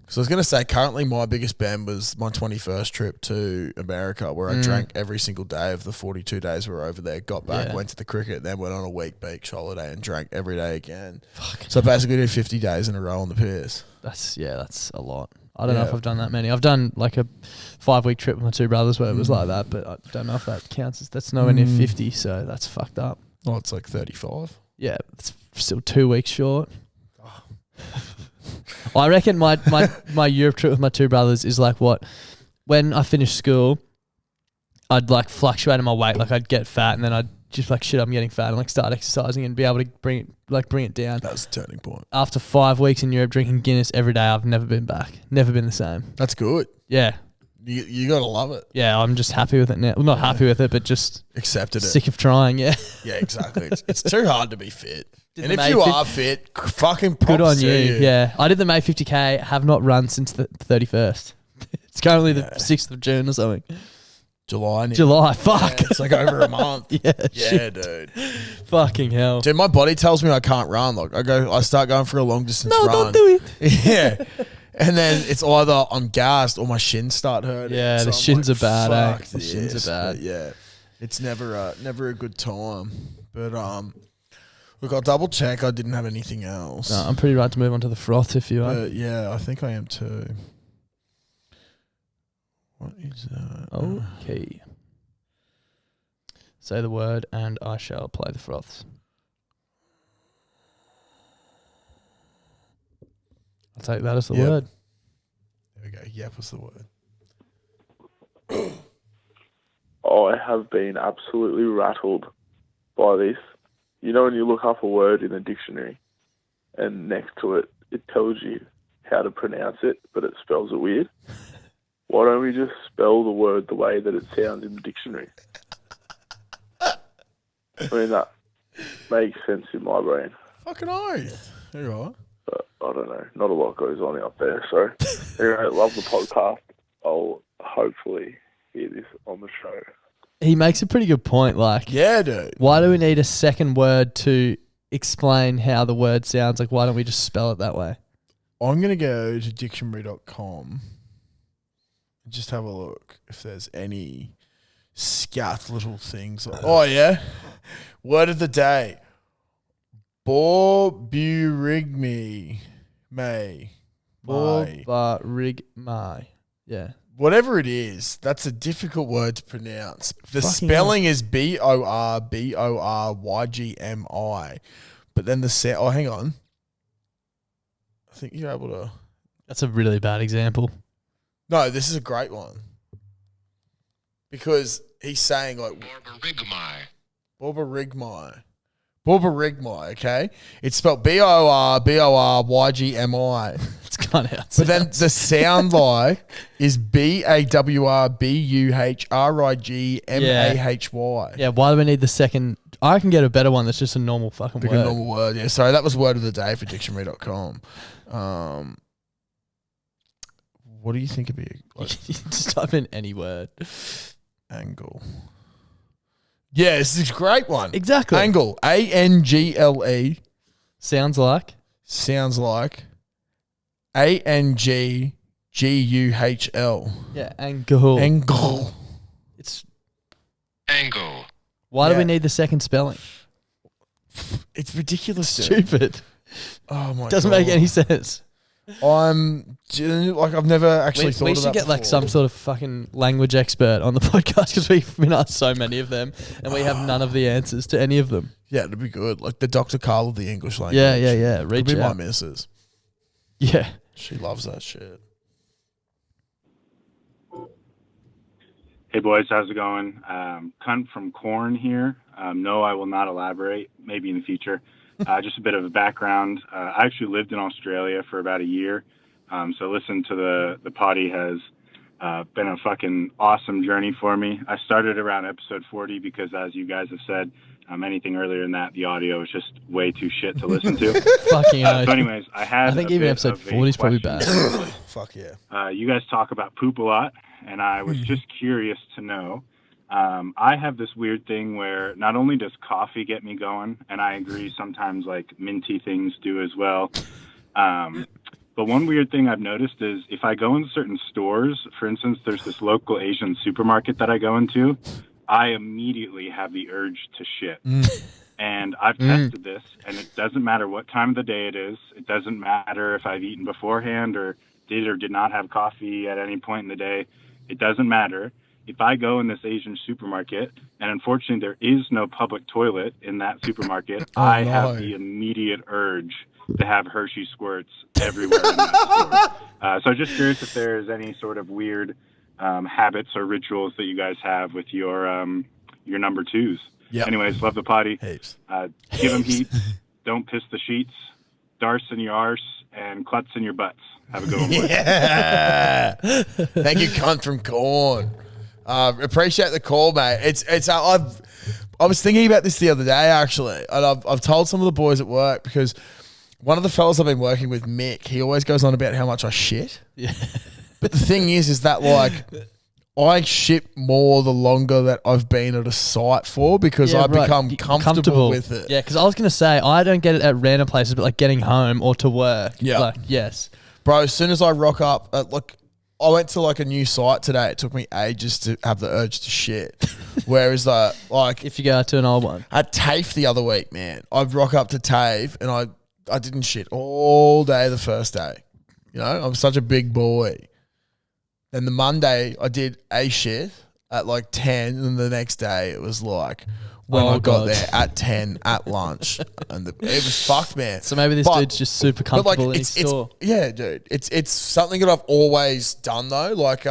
So I was going to say, currently my biggest bend was my 21st trip to America, where I drank every single day of the 42 days we were over there, got back, went to the cricket, then went on a week beach holiday and drank every day again. So I basically did 50 days in a row on the piers. That's a lot. I don't know if I've done that many. I've done like a 5-week trip with my 2 brothers where it was like that, but I don't know if that counts. That's nowhere near 50, so that's fucked up. Oh, it's like 35. Yeah, it's still 2 weeks short. I reckon my Europe trip with my 2 brothers is like what, when I finished school, I'd like fluctuate in my weight. Like I'd get fat and then I'd just like, shit, I'm getting fat, and like start exercising and be able to bring it down. That's the turning point. After 5 weeks in Europe drinking Guinness every day, I've never been back. Never been the same. That's good. Yeah. You got to love it. Yeah, I'm just happy with it now. Well, not happy with it, but just accepted it. Sick of trying, yeah. Yeah, exactly. It's too hard to be fit. And if you are fit, fucking props good on to you. Yeah. I did the May 50K, have not run since the 31st. It's currently the 6th of June or something. July, fuck. Yeah, it's like over a month. Yeah, shit. Dude. Fucking hell. Dude, my body tells me I can't run. Like I start going for a long distance run. No, don't do it. Yeah. And then it's either I'm gassed or my shins start hurting. Yeah, so the shins are bad, eh? The shins are bad. Yeah. It's never a good time. But look, I'll double check I didn't have anything else. No, I'm pretty right to move on to the froth if you are. Yeah, I think I am too. What is that? Okay. Say the word and I shall play the froths. I'll take that as the word. There we go. Yep, what's the word? I have been absolutely rattled by this. You know when you look up a word in a dictionary and next to it, it tells you how to pronounce it, but it spells it weird? Why don't we just spell the word the way that it sounds in the dictionary? I mean, that makes sense in my brain. Fucking oath. There you are. I don't know. Not a lot goes on out there. So, anyway, love the podcast. I'll hopefully hear this on the show. He makes a pretty good point. Like, Yeah, dude. why do we need a second word to explain how the word sounds? Like, why don't we just spell it that way? I'm going to go to dictionary.com and just have a look if there's any scat little things. Oh, yeah. Word of the day. Borburigme. May. Borburigme. Yeah. Whatever it is, that's a difficult word to pronounce. The Fucking spelling is Borburygmi, but then the sound. Oh, hang on. I think you're able to. That's a really bad example. No, this is a great one because he's saying like Borburigmi. Borburigmi, okay? It's spelled Borburygmi. It's kind of But then the sound like is Borburigmahy. Yeah, why do we need the second? I can get a better one that's just a normal fucking Like word. a normal word, yeah. Sorry, that was word of the day for dictionary.com. What do you think would be like Just type in any word. angle? Yeah, this is a great one. Exactly. Angle. Angle. Sounds like. Sounds like Angguhl. Yeah, angle. Angle. It's. Angle. Why do we Yeah. need the second spelling? It's ridiculous, dude. Stupid. Oh my god. Doesn't make any sense. I've never actually thought We of should that get like before. some sort of fucking language expert on the podcast because we've been asked so many of them and we have none of the answers to any of them. Yeah, it'd be good. Like the Dr. Carl of the English language. Yeah. Could Reach be my out. missus. Yeah. She loves that shit. Hey boys, how's it going? Cunt from Corn here. No, I will not elaborate. Maybe in the future. Just a bit of a background. I actually lived in Australia for about a year. So listen to the potty has been a fucking awesome journey for me. I started around episode 40 because, as you guys have said, anything earlier than that, the audio is just way too shit to listen to. Fucking So anyways, I had. I think a even bit episode of a 40 is probably question. bad. Fuck yeah. You guys talk about poop a lot, and I was just curious to know. I have this weird thing where not only does coffee get me going, and I agree sometimes like minty things do as well. But one weird thing I've noticed is if I go in certain stores, for instance, there's this local Asian supermarket that I go into, I immediately have the urge to shit. And I've tested this, and it doesn't matter what time of the day it is. It doesn't matter if I've eaten beforehand or did not have coffee at any point in the day. It doesn't matter. If I go in this Asian supermarket, and unfortunately there is no public toilet in that supermarket, I have the immediate urge to have Hershey squirts everywhere in that store. So I'm just curious if there's any sort of weird habits or rituals that you guys have with your number twos. Yep. Anyways, love the potty. Heaps. Give them heat. Don't piss the sheets. Darce in your arse and klutz in your butts. Have a good one. boys. Yeah. Thank you, cunt from Corn. Appreciate the call, mate. I was thinking about this the other day actually, and I've told some of the boys at work because one of the fellas I've been working with, Mick, he always goes on about how much I shit. Yeah. But the thing is that like I shit more the longer that I've been at a site for because I become comfortable with it. Yeah, because I was going to say, I don't get it at random places, but like getting home or to work. Yeah. Like, yes. Bro, as soon as I rock up, I went to like a new site today. It took me ages to have the urge to shit. Whereas like If you go to an old one. at TAFE the other week, man, I'd rock up to TAFE and I didn't shit all day the first day. You know, I'm such a big boy. Then the Monday I did a shit at like 10 and the next day it was like when I got there at 10 at lunch and it was fucked, man. So maybe this dude's just super comfortable in his store. Yeah, dude. It's something that I've always done though, like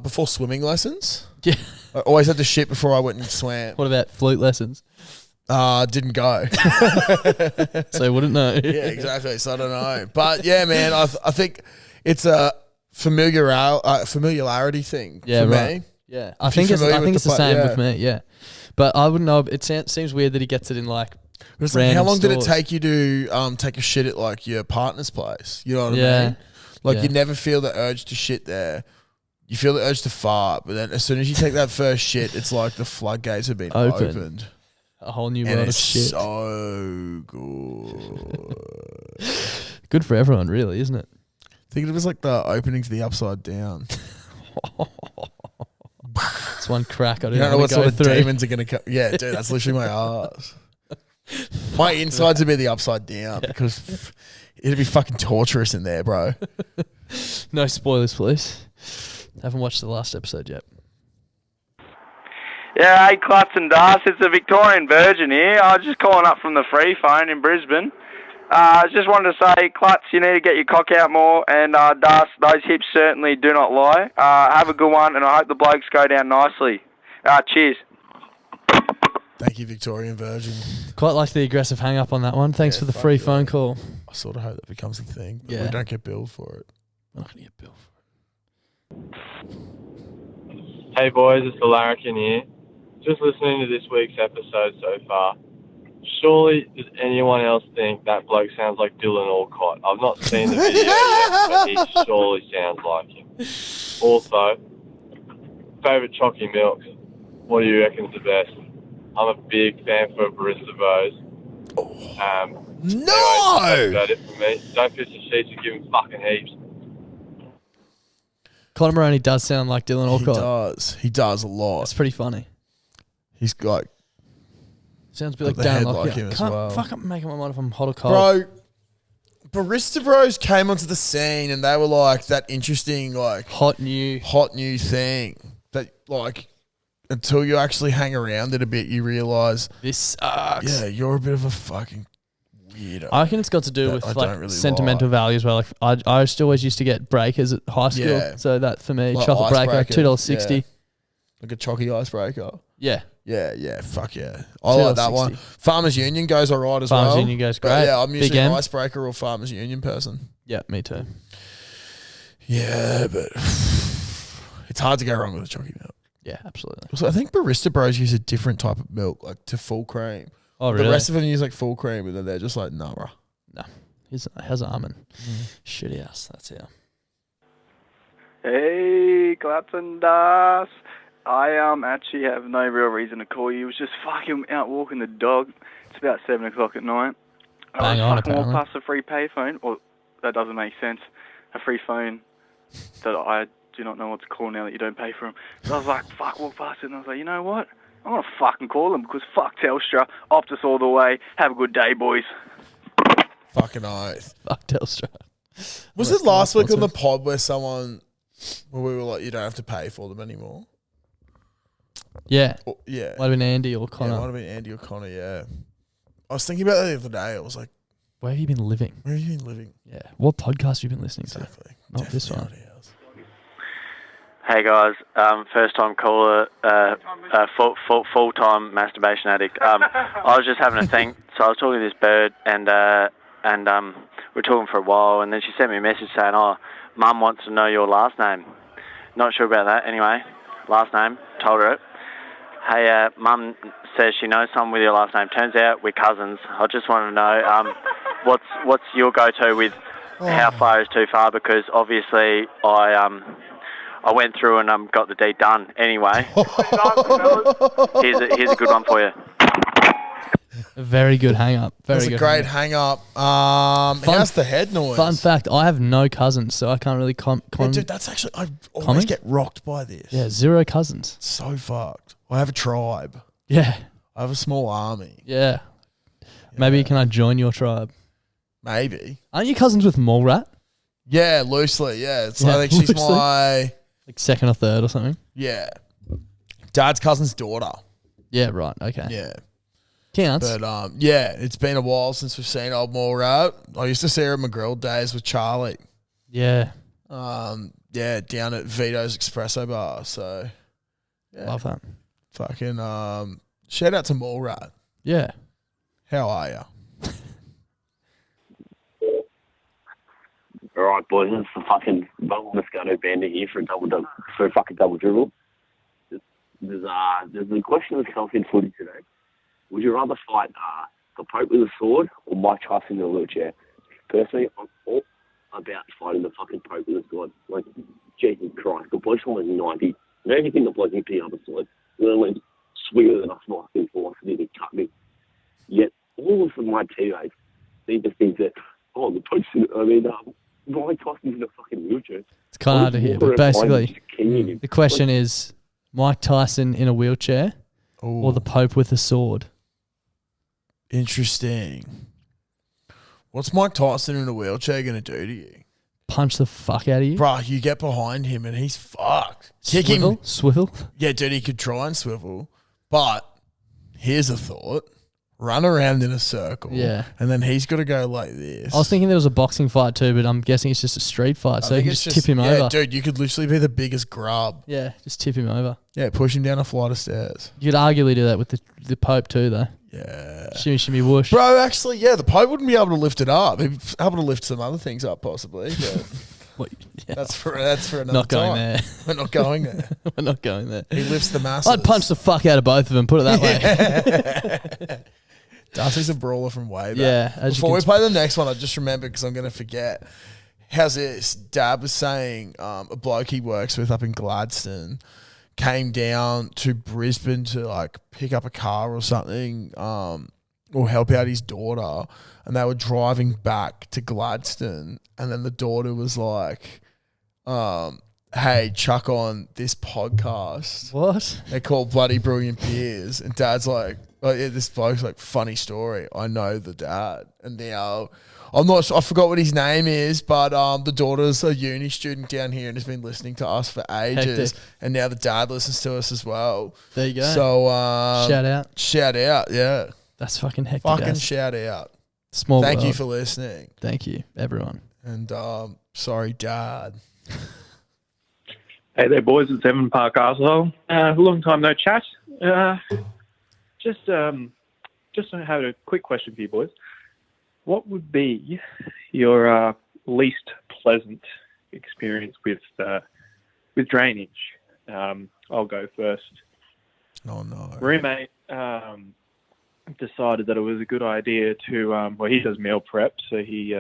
before swimming lessons. Yeah. I always had to shit before I went and swam. What about flute lessons? Didn't go. So you wouldn't know. Yeah, exactly. So I don't know. But yeah, man, I think it's a familiarity thing Yeah, for right. me. Yeah, If you're familiar with it's the the same yeah. with me. Yeah, but I wouldn't know. It seems weird that he gets it in like But it's like, how random long did it stores. take you to take a shit at like your partner's place? You know what I Yeah. mean? Like Yeah. you never feel the urge to shit there. You feel the urge to fart, but then as soon as you take that first shit, it's like the floodgates have been opened. A whole new And world of it's shit. so good. Good for everyone, really, isn't it? Think it was like the opening to the Upside Down. It's one crack I You didn't don't know want what to sort go of through. demons are going to come. Yeah, dude, that's literally my ass. My insides would be the Upside Down because it'd be fucking torturous in there, bro. No spoilers, please. Haven't watched the last episode yet. Yeah, hey, Klutz and Das, it's the Victorian Virgin here. I was just calling up from the free phone in Brisbane. I just wanted to say, Klutz, you need to get your cock out more, and Das, those hips certainly do not lie. Have a good one, and I hope the blokes go down nicely. Cheers. Thank you, Victorian Virgin. Quite like the aggressive hang up on that one. Thanks for the free phone call. I sort of hope that becomes a thing, but Yeah. we don't get billed for it. I'm not going to get billed for it. Hey boys, it's the Larrikin here. Just listening to this week's episode so far. Surely, does anyone else think that bloke sounds like Dylan Alcott? I've not seen the video yet, but he surely sounds like him. Also, favourite chalky milks. What do you reckon's the best? I'm a big fan for Barista Bros. No! Anyway, that's about it for me. Don't piss the sheets and give him fucking heaps. Conor Maroney does sound like Dylan Alcott. He does a lot. That's pretty funny. He's got Sounds a bit like the head Dan like Lockyer. him as Can't well. fucking make up my mind if I'm hot or cold. Bro, Barista Bros came onto the scene and they were like that interesting, like hot new thing that like until you actually hang around it a bit, you realise this sucks. Yeah, you're a bit of a fucking weirdo. I reckon it's got to do that with I like don't really sentimental like. values. Where like I used to always used to get breakers at high school, Yeah. so that for me, Like chocolate breaker, icebreaker, $2.60. yeah. Like a chalky icebreaker. Yeah. Yeah, fuck yeah. I like that one. $2.60. Farmers Union goes alright as well. Farmers Union goes But great. yeah, I'm Big usually an M. icebreaker or Farmers Union person. Yeah, me too. Yeah, but it's hard to go wrong with a chalky milk. Yeah, absolutely. So I think Barista Bros use a different type of milk, like to full cream. Oh, really? The rest of them use like full cream, and then they're just like, nah. No. How's almond? Shitty ass. That's it. Hey, Klutz and Das. I actually have no real reason to call you. I was just fucking out walking the dog. It's about 7 o'clock at night. Bang I on, fucking walked apparently. past a free payphone. Well, that doesn't make sense. A free phone that I do not know what to call now that you don't pay for them. So I was like, fuck, walk past it, and I was like, you know what? I'm going to fucking call them because fuck Telstra. Optus all the way. Have a good day, boys. Fucking oath. Fuck Telstra. Was it last week on the pod where we were like, you don't have to pay for them anymore? Yeah. Yeah. Might have been Andy or Connor. Yeah, it might have been Andy or Connor, yeah. I was thinking about that the other day. I was like, Where have you been living? where have you been living? Yeah. What podcast have you been listening Exactly. to? Not this one. Hey guys, first time caller, full time masturbation addict. I was just having a think. So I was talking to this bird, and we were talking for a while, and then she sent me a message saying, "Oh, Mum wants to know your last name." Not sure about that. Anyway, last name. Told her it. Hey, Mum says she knows someone with your last name. Turns out we're cousins. I just want to know what's your go-to with how far is too far, because obviously I went through and got the deed done. Anyway, here's a good one for you. A very good hang up. That's a great hang up. How's the head noise? Fun fact, I have no cousins, so I can't really Yeah, dude, that's actually, I always comment? get rocked by this. Yeah, 0 cousins. So fucked. I have a tribe. Yeah. I have a small army. Yeah. Maybe can I join your tribe? Maybe. Aren't you cousins with Mallrat? Yeah, loosely. Yeah, I think she's loosely. my Like second or third or something? dad's cousin's daughter. Yeah, right. Okay. Yeah. Counts. But yeah, it's been a while since we've seen old Mallrat. I used to see her at McGrill days with Charlie. Yeah. Yeah, down at Vito's Espresso Bar. So yeah. Love that. Fucking shout out to Mallrat. Yeah. How are you? All right, boys, it's the fucking Bubble Moscato Bandit here for a fucking double dribble. There's a question that's come up in footy today. Would you rather fight the Pope with a sword or Mike Tyson in a wheelchair. Personally, I'm all about fighting the fucking Pope with a sword. Like, Jesus Christ, the bloke's almost 90. Now you think the bloke can pick up a sword. Literally swigger than a fucking force and he can cut me. Yet, all of my teammates, they just think that, oh, the Pope's Mike Tyson's in a fucking wheelchair. It's kind of hard to hear, but basically, the question is Mike Tyson in a wheelchair or the Pope with a sword? Interesting. What's Mike Tyson in a wheelchair going to do to you? Punch the fuck out of you? Bruh, you get behind him and he's fucked. Swivel? Yeah, dude, he could try and swivel. But here's a thought. Run around in a circle. Yeah. And then he's got to go like this. I was thinking there was a boxing fight too, but I'm guessing it's just a street fight. So you can just tip him over. Dude, you could literally be the biggest grub. Yeah, just tip him over. Yeah, push him down a flight of stairs. You could arguably do that with the Pope too, though. Yeah. Shimmy, shimmy, whoosh. Bro, actually, yeah, the Pope wouldn't be able to lift it up. He'd be able to lift some other things up, possibly. Yeah. That's for another Not going time. there. We're not going there. We're not going there. He lifts the masses. I'd punch the fuck out of both of them, put it that way. Darcy's a brawler from way back. Yeah. Before we play the next one, I just remember because I'm going to forget. How's this? Dad was saying a bloke he works with up in Gladstone came down to Brisbane to like pick up a car or something or help out his daughter. And they were driving back to Gladstone. And then the daughter was like, hey, chuck on this podcast. What? They're called Bloody Brilliant Beers. And Dad's like, oh, yeah, this bloke's like, funny story. I know the dad. And now, I forgot what his name is, but the daughter's a uni student down here and has been listening to us for ages. Hectic. And now the dad listens to us as well. There you go. So, shout out. Shout out, yeah. That's fucking hectic. Fucking shout out. Small Thank world. you for listening. Thank you, everyone. And sorry, Dad. Hey there, boys. It's Evan Park Arsehole. Long time no chat. Just had a quick question for you, boys. What would be your least pleasant experience with drainage? I'll go first. Oh no. Roommate decided that it was a good idea to he does meal prep, so he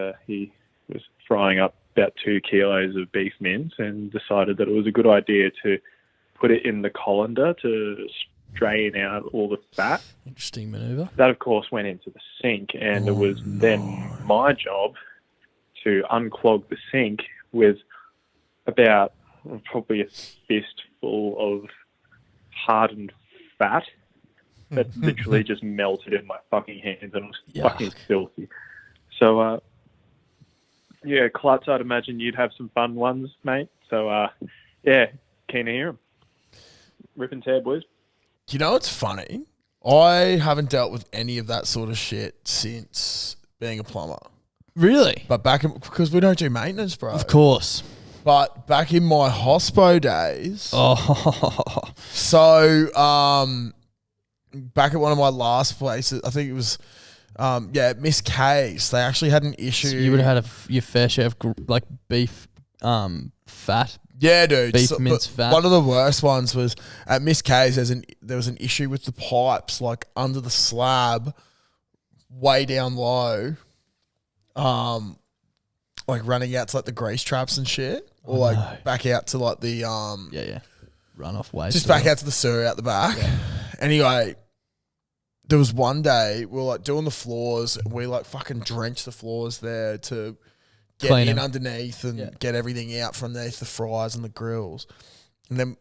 was frying up about 2 kilos of beef mince and decided that it was a good idea to put it in the colander to strain out all the fat. Interesting maneuver. That, of course, went into the sink, and it was then my job to unclog the sink with about probably a fistful of hardened fat that literally just melted in my fucking hands and it was fucking filthy. So, yeah, Klutz, I'd imagine you'd have some fun ones, mate. So, yeah, keen to hear them. Rip and tear, boys. You know what's funny? I haven't dealt with any of that sort of shit since being a plumber. Really? But because we don't do maintenance, bro. Of course. But back in my hospo days. Oh. So, back at one of my last places, I think it was, Miss K's. They actually had an issue. So you would have had your fair share of like beef fat. Yeah, dude. Beef mince fat. One of the worst ones was at Miss K's. There was an issue with the pipes, like under the slab, way down low, like running out to like the grease traps and shit, or back out to like the runoff waste. Just back out to the sewer out the back. Yeah. Anyway, there was one day we were like doing the floors and we like fucking drenched the floors there to get Clean in them underneath and get everything out from underneath the fries and the grills. And then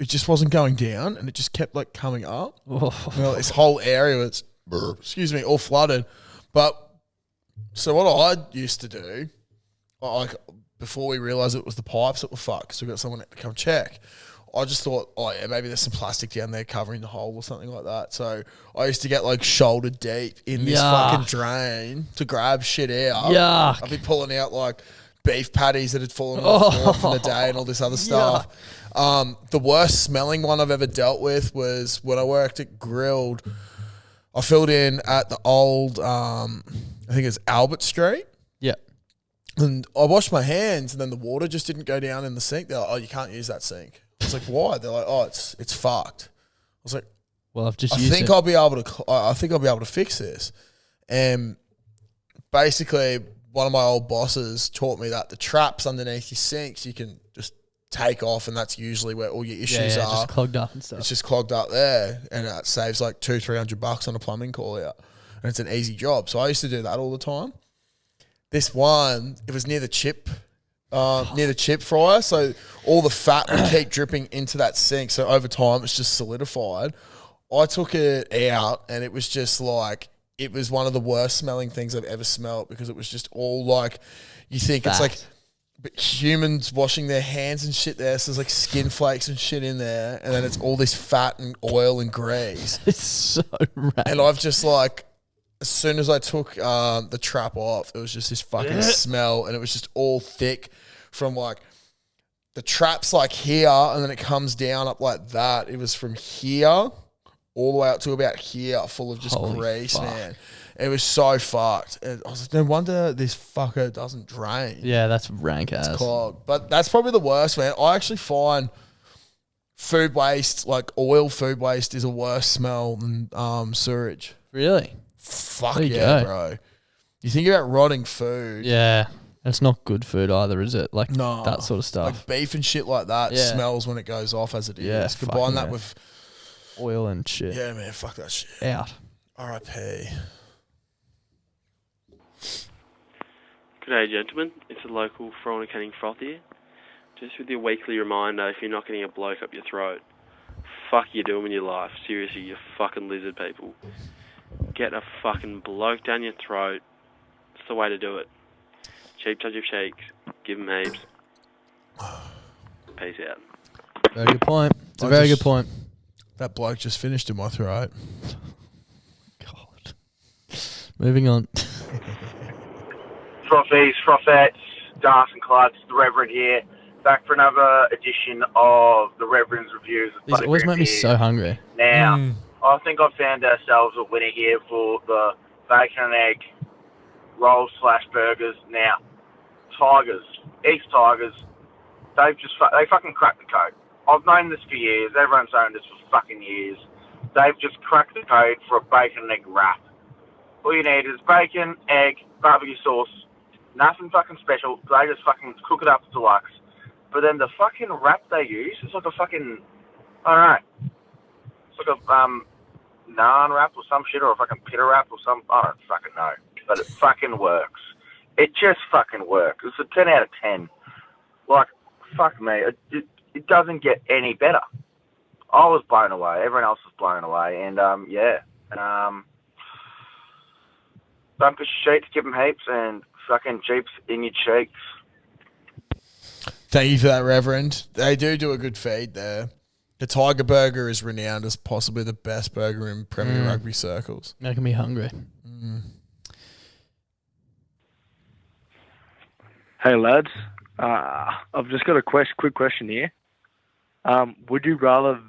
it just wasn't going down and it just kept like coming up. This whole area was, all flooded. But so what I used to do, like before we realised it was the pipes that were fucked, so we got someone to come check. I just thought, maybe there's some plastic down there covering the hole or something like that. So I used to get like shoulder deep in this fucking drain to grab shit out. Yuck. I'd be pulling out like beef patties that had fallen on the floor from the day and all this other stuff. The worst smelling one I've ever dealt with was when I worked at Grilled. I filled in at the old, I think it's Albert Street. Yeah. And I washed my hands and then the water just didn't go down in the sink. They're like, you can't use that sink. I was like, why? They're like, it's fucked. I was like, well, I've just I think I'll be able to fix this. And basically, one of my old bosses taught me that the traps underneath your sinks you can just take off, and that's usually where all your issues are. just clogged up and stuff. It's just clogged up there, and that saves like $200-300 on a plumbing call out, and it's an easy job. So I used to do that all the time. This one, it was near the chip fryer, so all the fat would keep dripping into that sink. So over time, it's just solidified. I took it out, and it was just like, it was one of the worst smelling things I've ever smelled, because it was just all like, you think Fat. it's like humans washing their hands and shit there. So there's like skin flakes and shit in there, and then it's all this fat and oil and grease. It's so rad. And I've just like, as soon as I took the trap off, it was just this fucking smell, and it was just all thick from like the trap's like here, and then it comes down up like that. It was from here all the way up to about here, full of just Holy grease, fuck. man. It was so fucked. And I was like, no wonder this fucker doesn't drain. Yeah, that's rank ass. It's clogged. But that's probably the worst, man. I actually find food waste, like oil food waste, is a worse smell than sewage. Really? Fuck There you yeah, go. bro. You think about rotting food. Yeah. It's not good food either, is it? Like No. that sort of stuff. Like beef and shit like that Yeah. smells when it goes off as it is. Yeah, Combine fucking that yeah. with... Oil and shit. Yeah, man, fuck that shit. Out. R.I.P. G'day, gentlemen. It's a local fornicating froth here. Just with your weekly reminder, if you're not getting a bloke up your throat, fuck you doing in your life. Seriously, you fucking lizard people. Get a fucking bloke down your throat. It's the way to do it. Cheap touch of cheeks. Give 'em heaps. Peace out. Very good point. It's a very good point. That bloke just finished in my throat. God. Moving on. Frothies, Frothettes, Darts and Cluds, the Reverend here, back for another edition of the Reverend's Reviews. Of These Bloody always Beer make me Beers. so hungry. Now, I think I've found ourselves a winner here for the bacon and egg rolls / burgers. Now, Tigers, East Tigers, they fucking cracked the code. I've known this for years. Everyone's known this for fucking years. They've just cracked the code for a bacon and egg wrap. All you need is bacon, egg, barbecue sauce, nothing fucking special. They just fucking cook it up to deluxe. But then the fucking wrap they use, it's like a fucking, I don't know, it's like a naan wrap or some shit, or a fucking pita wrap or some, I don't fucking know. But it fucking works. It just fucking works. It's a 10 out of 10. Like, fuck me. It doesn't get any better. I was blown away. Everyone else was blown away. And, yeah. Bunker sheets, give them heaps, and fucking jeeps in your cheeks. Thank you for that, Reverend. They do a good feed there. The Tiger Burger is renowned as possibly the best burger in Premier Rugby circles. Making me hungry. Hey lads, I've just got a quick question here. Would you rather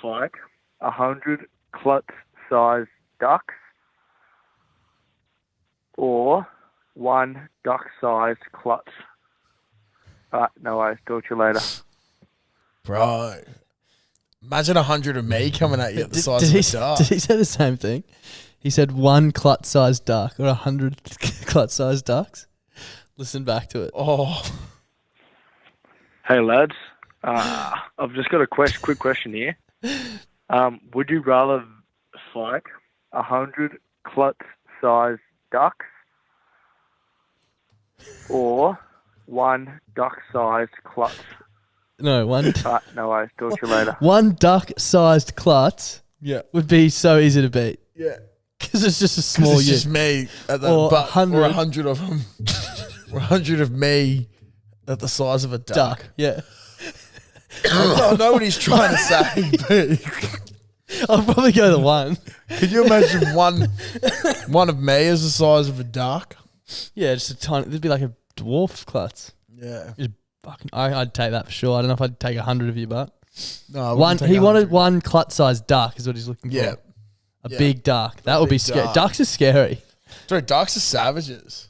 fight 100 klutz-sized ducks or one duck-sized klutz? No worries. Talk to you later. Bro, imagine 100 of me coming at you at the size of a duck. Did he say the same thing? He said one klutz-sized duck or 100 klutz-sized ducks. Listen back to it. Oh. Hey lads, I've just got a quick question here. Would you rather fight 100 klutz-sized ducks or one duck-sized klutz? No, one. No worries. Talk to you later. One duck-sized klutz would be so easy to beat. Yeah. Because it's just a small It's just unit. me at the Or butt, 100. or 100 of them. Or 100 of me at the size of a duck. Yeah. I know what he's trying to say, but I'll probably go the one. Could you imagine one of me as the size of a duck? Yeah, just a tiny. It'd be like a dwarf klutz. Yeah. Just fucking. I'd take that for sure. I don't know if I'd take 100 of you, but No, I one. wouldn't take He 100. wanted one klutz-sized duck, is what he's looking Yeah. for. A Yeah. big duck. That would be big scary. duck. Ducks are scary. Dude, ducks are savages.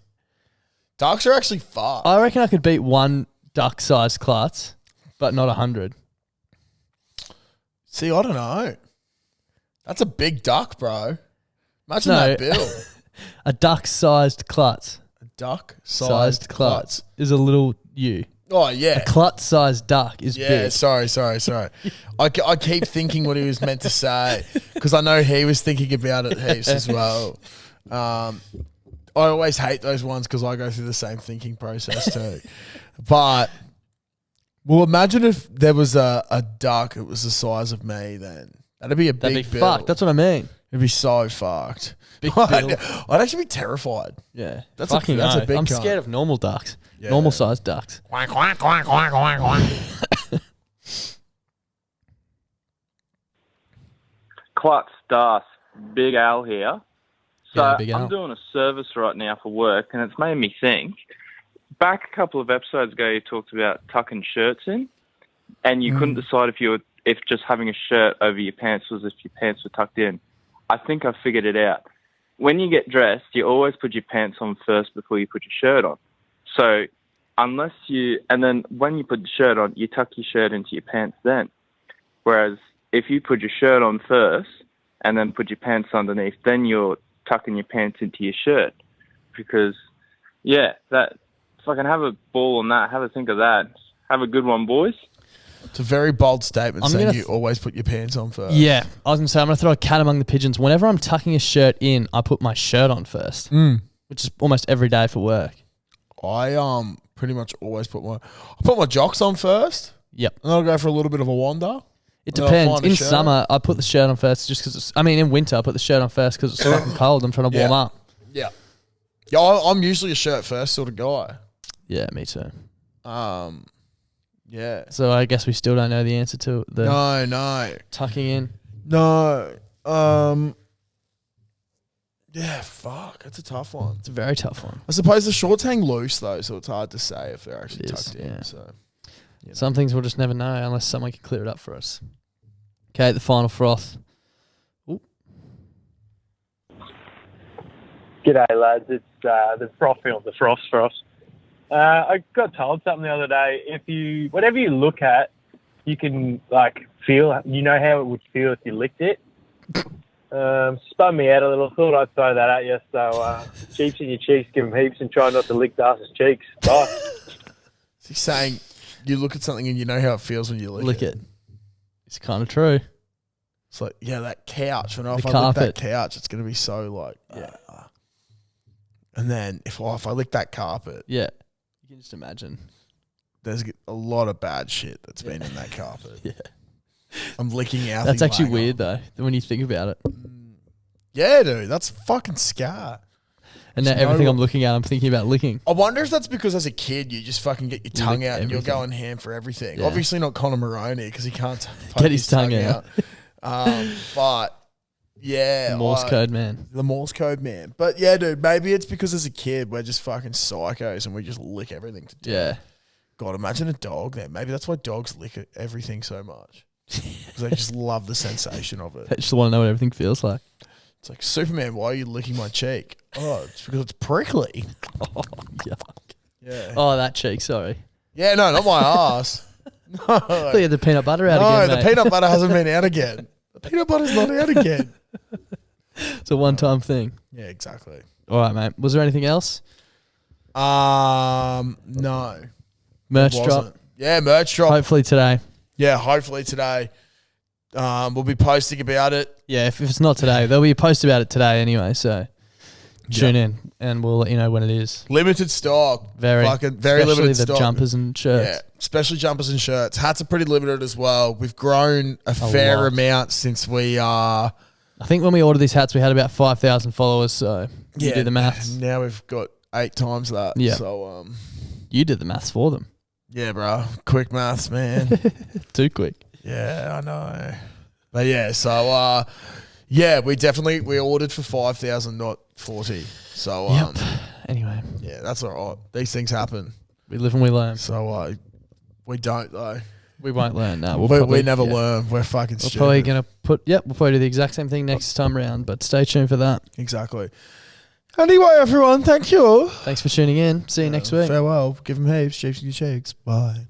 Ducks are actually fast. I reckon I could beat one duck-sized klutz, but not 100. See, I don't know. That's a big duck, bro. Imagine No. that bill. A duck-sized klutz. A duck-sized klutz is a little you. Oh, yeah. A klutz-sized duck is big. Sorry. I keep thinking what he was meant to say because I know he was thinking about it heaps as well. I always hate those ones because I go through the same thinking process too. But, well, imagine if there was a duck that was the size of me then. That'd be That'd be bill. fucked. That's what I mean. It'd be so fucked. Big bill. I'd actually be terrified. Yeah. That's Fucking a big I'm cunt. scared of normal ducks. Yeah. Normal sized ducks. Quack, quack, quack, quack, quack, quack. Klutz, Das, Big Al here. So Yeah, Big Al. I'm doing a service right now for work, and it's made me think. Back a couple of episodes ago, you talked about tucking shirts in, and you couldn't decide if just having a shirt over your pants was if your pants were tucked in. I think I figured it out. When you get dressed, you always put your pants on first before you put your shirt on. So and then when you put the shirt on, you tuck your shirt into your pants then. Whereas if you put your shirt on first and then put your pants underneath, then you're tucking your pants into your shirt. Because, yeah, if I can have a ball on that, have a think of that. Have a good one, boys. It's a very bold statement I'm saying gonna you always put your pants on first. Yeah. I was going to say, I'm going to throw a cat among the pigeons. Whenever I'm tucking a shirt in, I put my shirt on first, which is almost every day for work. I pretty much always put my jocks on first. Yep. And I'll go for a little bit of a wander. It Then I'll depends. find a In shirt. summer, I put the shirt on first just because in winter, I put the shirt on first because it's fucking cold. I'm trying to warm up. Yeah. Yeah, I'm usually a shirt first sort of guy. Yeah, me too. Yeah. So I guess we still don't know the answer to the No. tucking in. No. Yeah, fuck. That's a tough one. It's a very tough one. I suppose the shorts hang loose though, so it's hard to say if they're actually It is, tucked in. yeah. So Some things we'll just never know unless someone can clear it up for us. Okay, the final froth. G'day, lads. It's the frothy of the frost for us. I got told something the other day. Whatever you look at, you can feel. You know how it would feel if you licked it. Spun me out a little. Thought I'd throw that at you. So cheeks in your cheeks, give them heaps, and try not to lick Darcy's cheeks. Bye. he's saying you look at something and you know how it feels when you lick it. It's kind of true. It's like, yeah, that couch. When if The I lick that carpet. couch, it's going to be so and then if I lick that carpet, Yeah. You can just imagine. there's a lot of bad shit that's been in that carpet. Yeah. I'm licking out. That's actually weird though, when you think about it. Yeah, dude, that's fucking scar. And now There's everything no- I'm looking at, I'm thinking about licking. I wonder if that's because as a kid you just fucking get your You tongue lick out and you're everything. going ham for everything. Yeah. Obviously not Conor Maroney because he can't Get his tongue out. but yeah, Morse code man. the Morse code man. But yeah, dude, maybe it's because as a kid we're just fucking psychos and we just lick everything to death. Yeah. God, imagine a dog then. Maybe that's why dogs lick everything so much because they just love the sensation of it. I just want to know what everything feels like. It's like, Superman, why are you licking my cheek? Oh, it's because it's prickly. Oh, yuck. Yeah. Oh, that cheek, sorry. Yeah, no, not my ass. No. I thought you had the peanut butter out No, again, the mate. peanut butter hasn't been out again. The peanut butter's not out again. It's a one-time thing. Yeah, exactly. All right, mate. Was there anything else? No. Merch It drop. wasn't. Yeah, merch drop. Hopefully today. Yeah, hopefully today. We'll be posting about it. Yeah, if it's not today, there'll be a post about it today anyway, so tune in and we'll let you know when it is. Limited stock. Very Especially limited the stock. Jumpers and shirts. Yeah, especially jumpers and shirts. Hats are pretty limited as well. We've grown a fair lot. amount since we I think when we ordered these hats, we had about 5,000 followers, so you do the maths. Now we've got 8 times that. Yeah. So You did the maths for them. yeah, bro. Quick maths, man. Too quick. Yeah, I know. But yeah, so yeah, we ordered for 5,000, not 40. So Yep. Anyway. yeah, that's all right. These things happen. We live and we learn. So we don't though. We won't learn. No, we never learn. We're fucking We're stupid. probably going to we'll probably do the exact same thing next time round, but stay tuned for that. Exactly. Anyway, everyone, thank you. Thanks for tuning in. See you next week. Farewell. Give them heaps. Cheeks in your cheeks. Bye.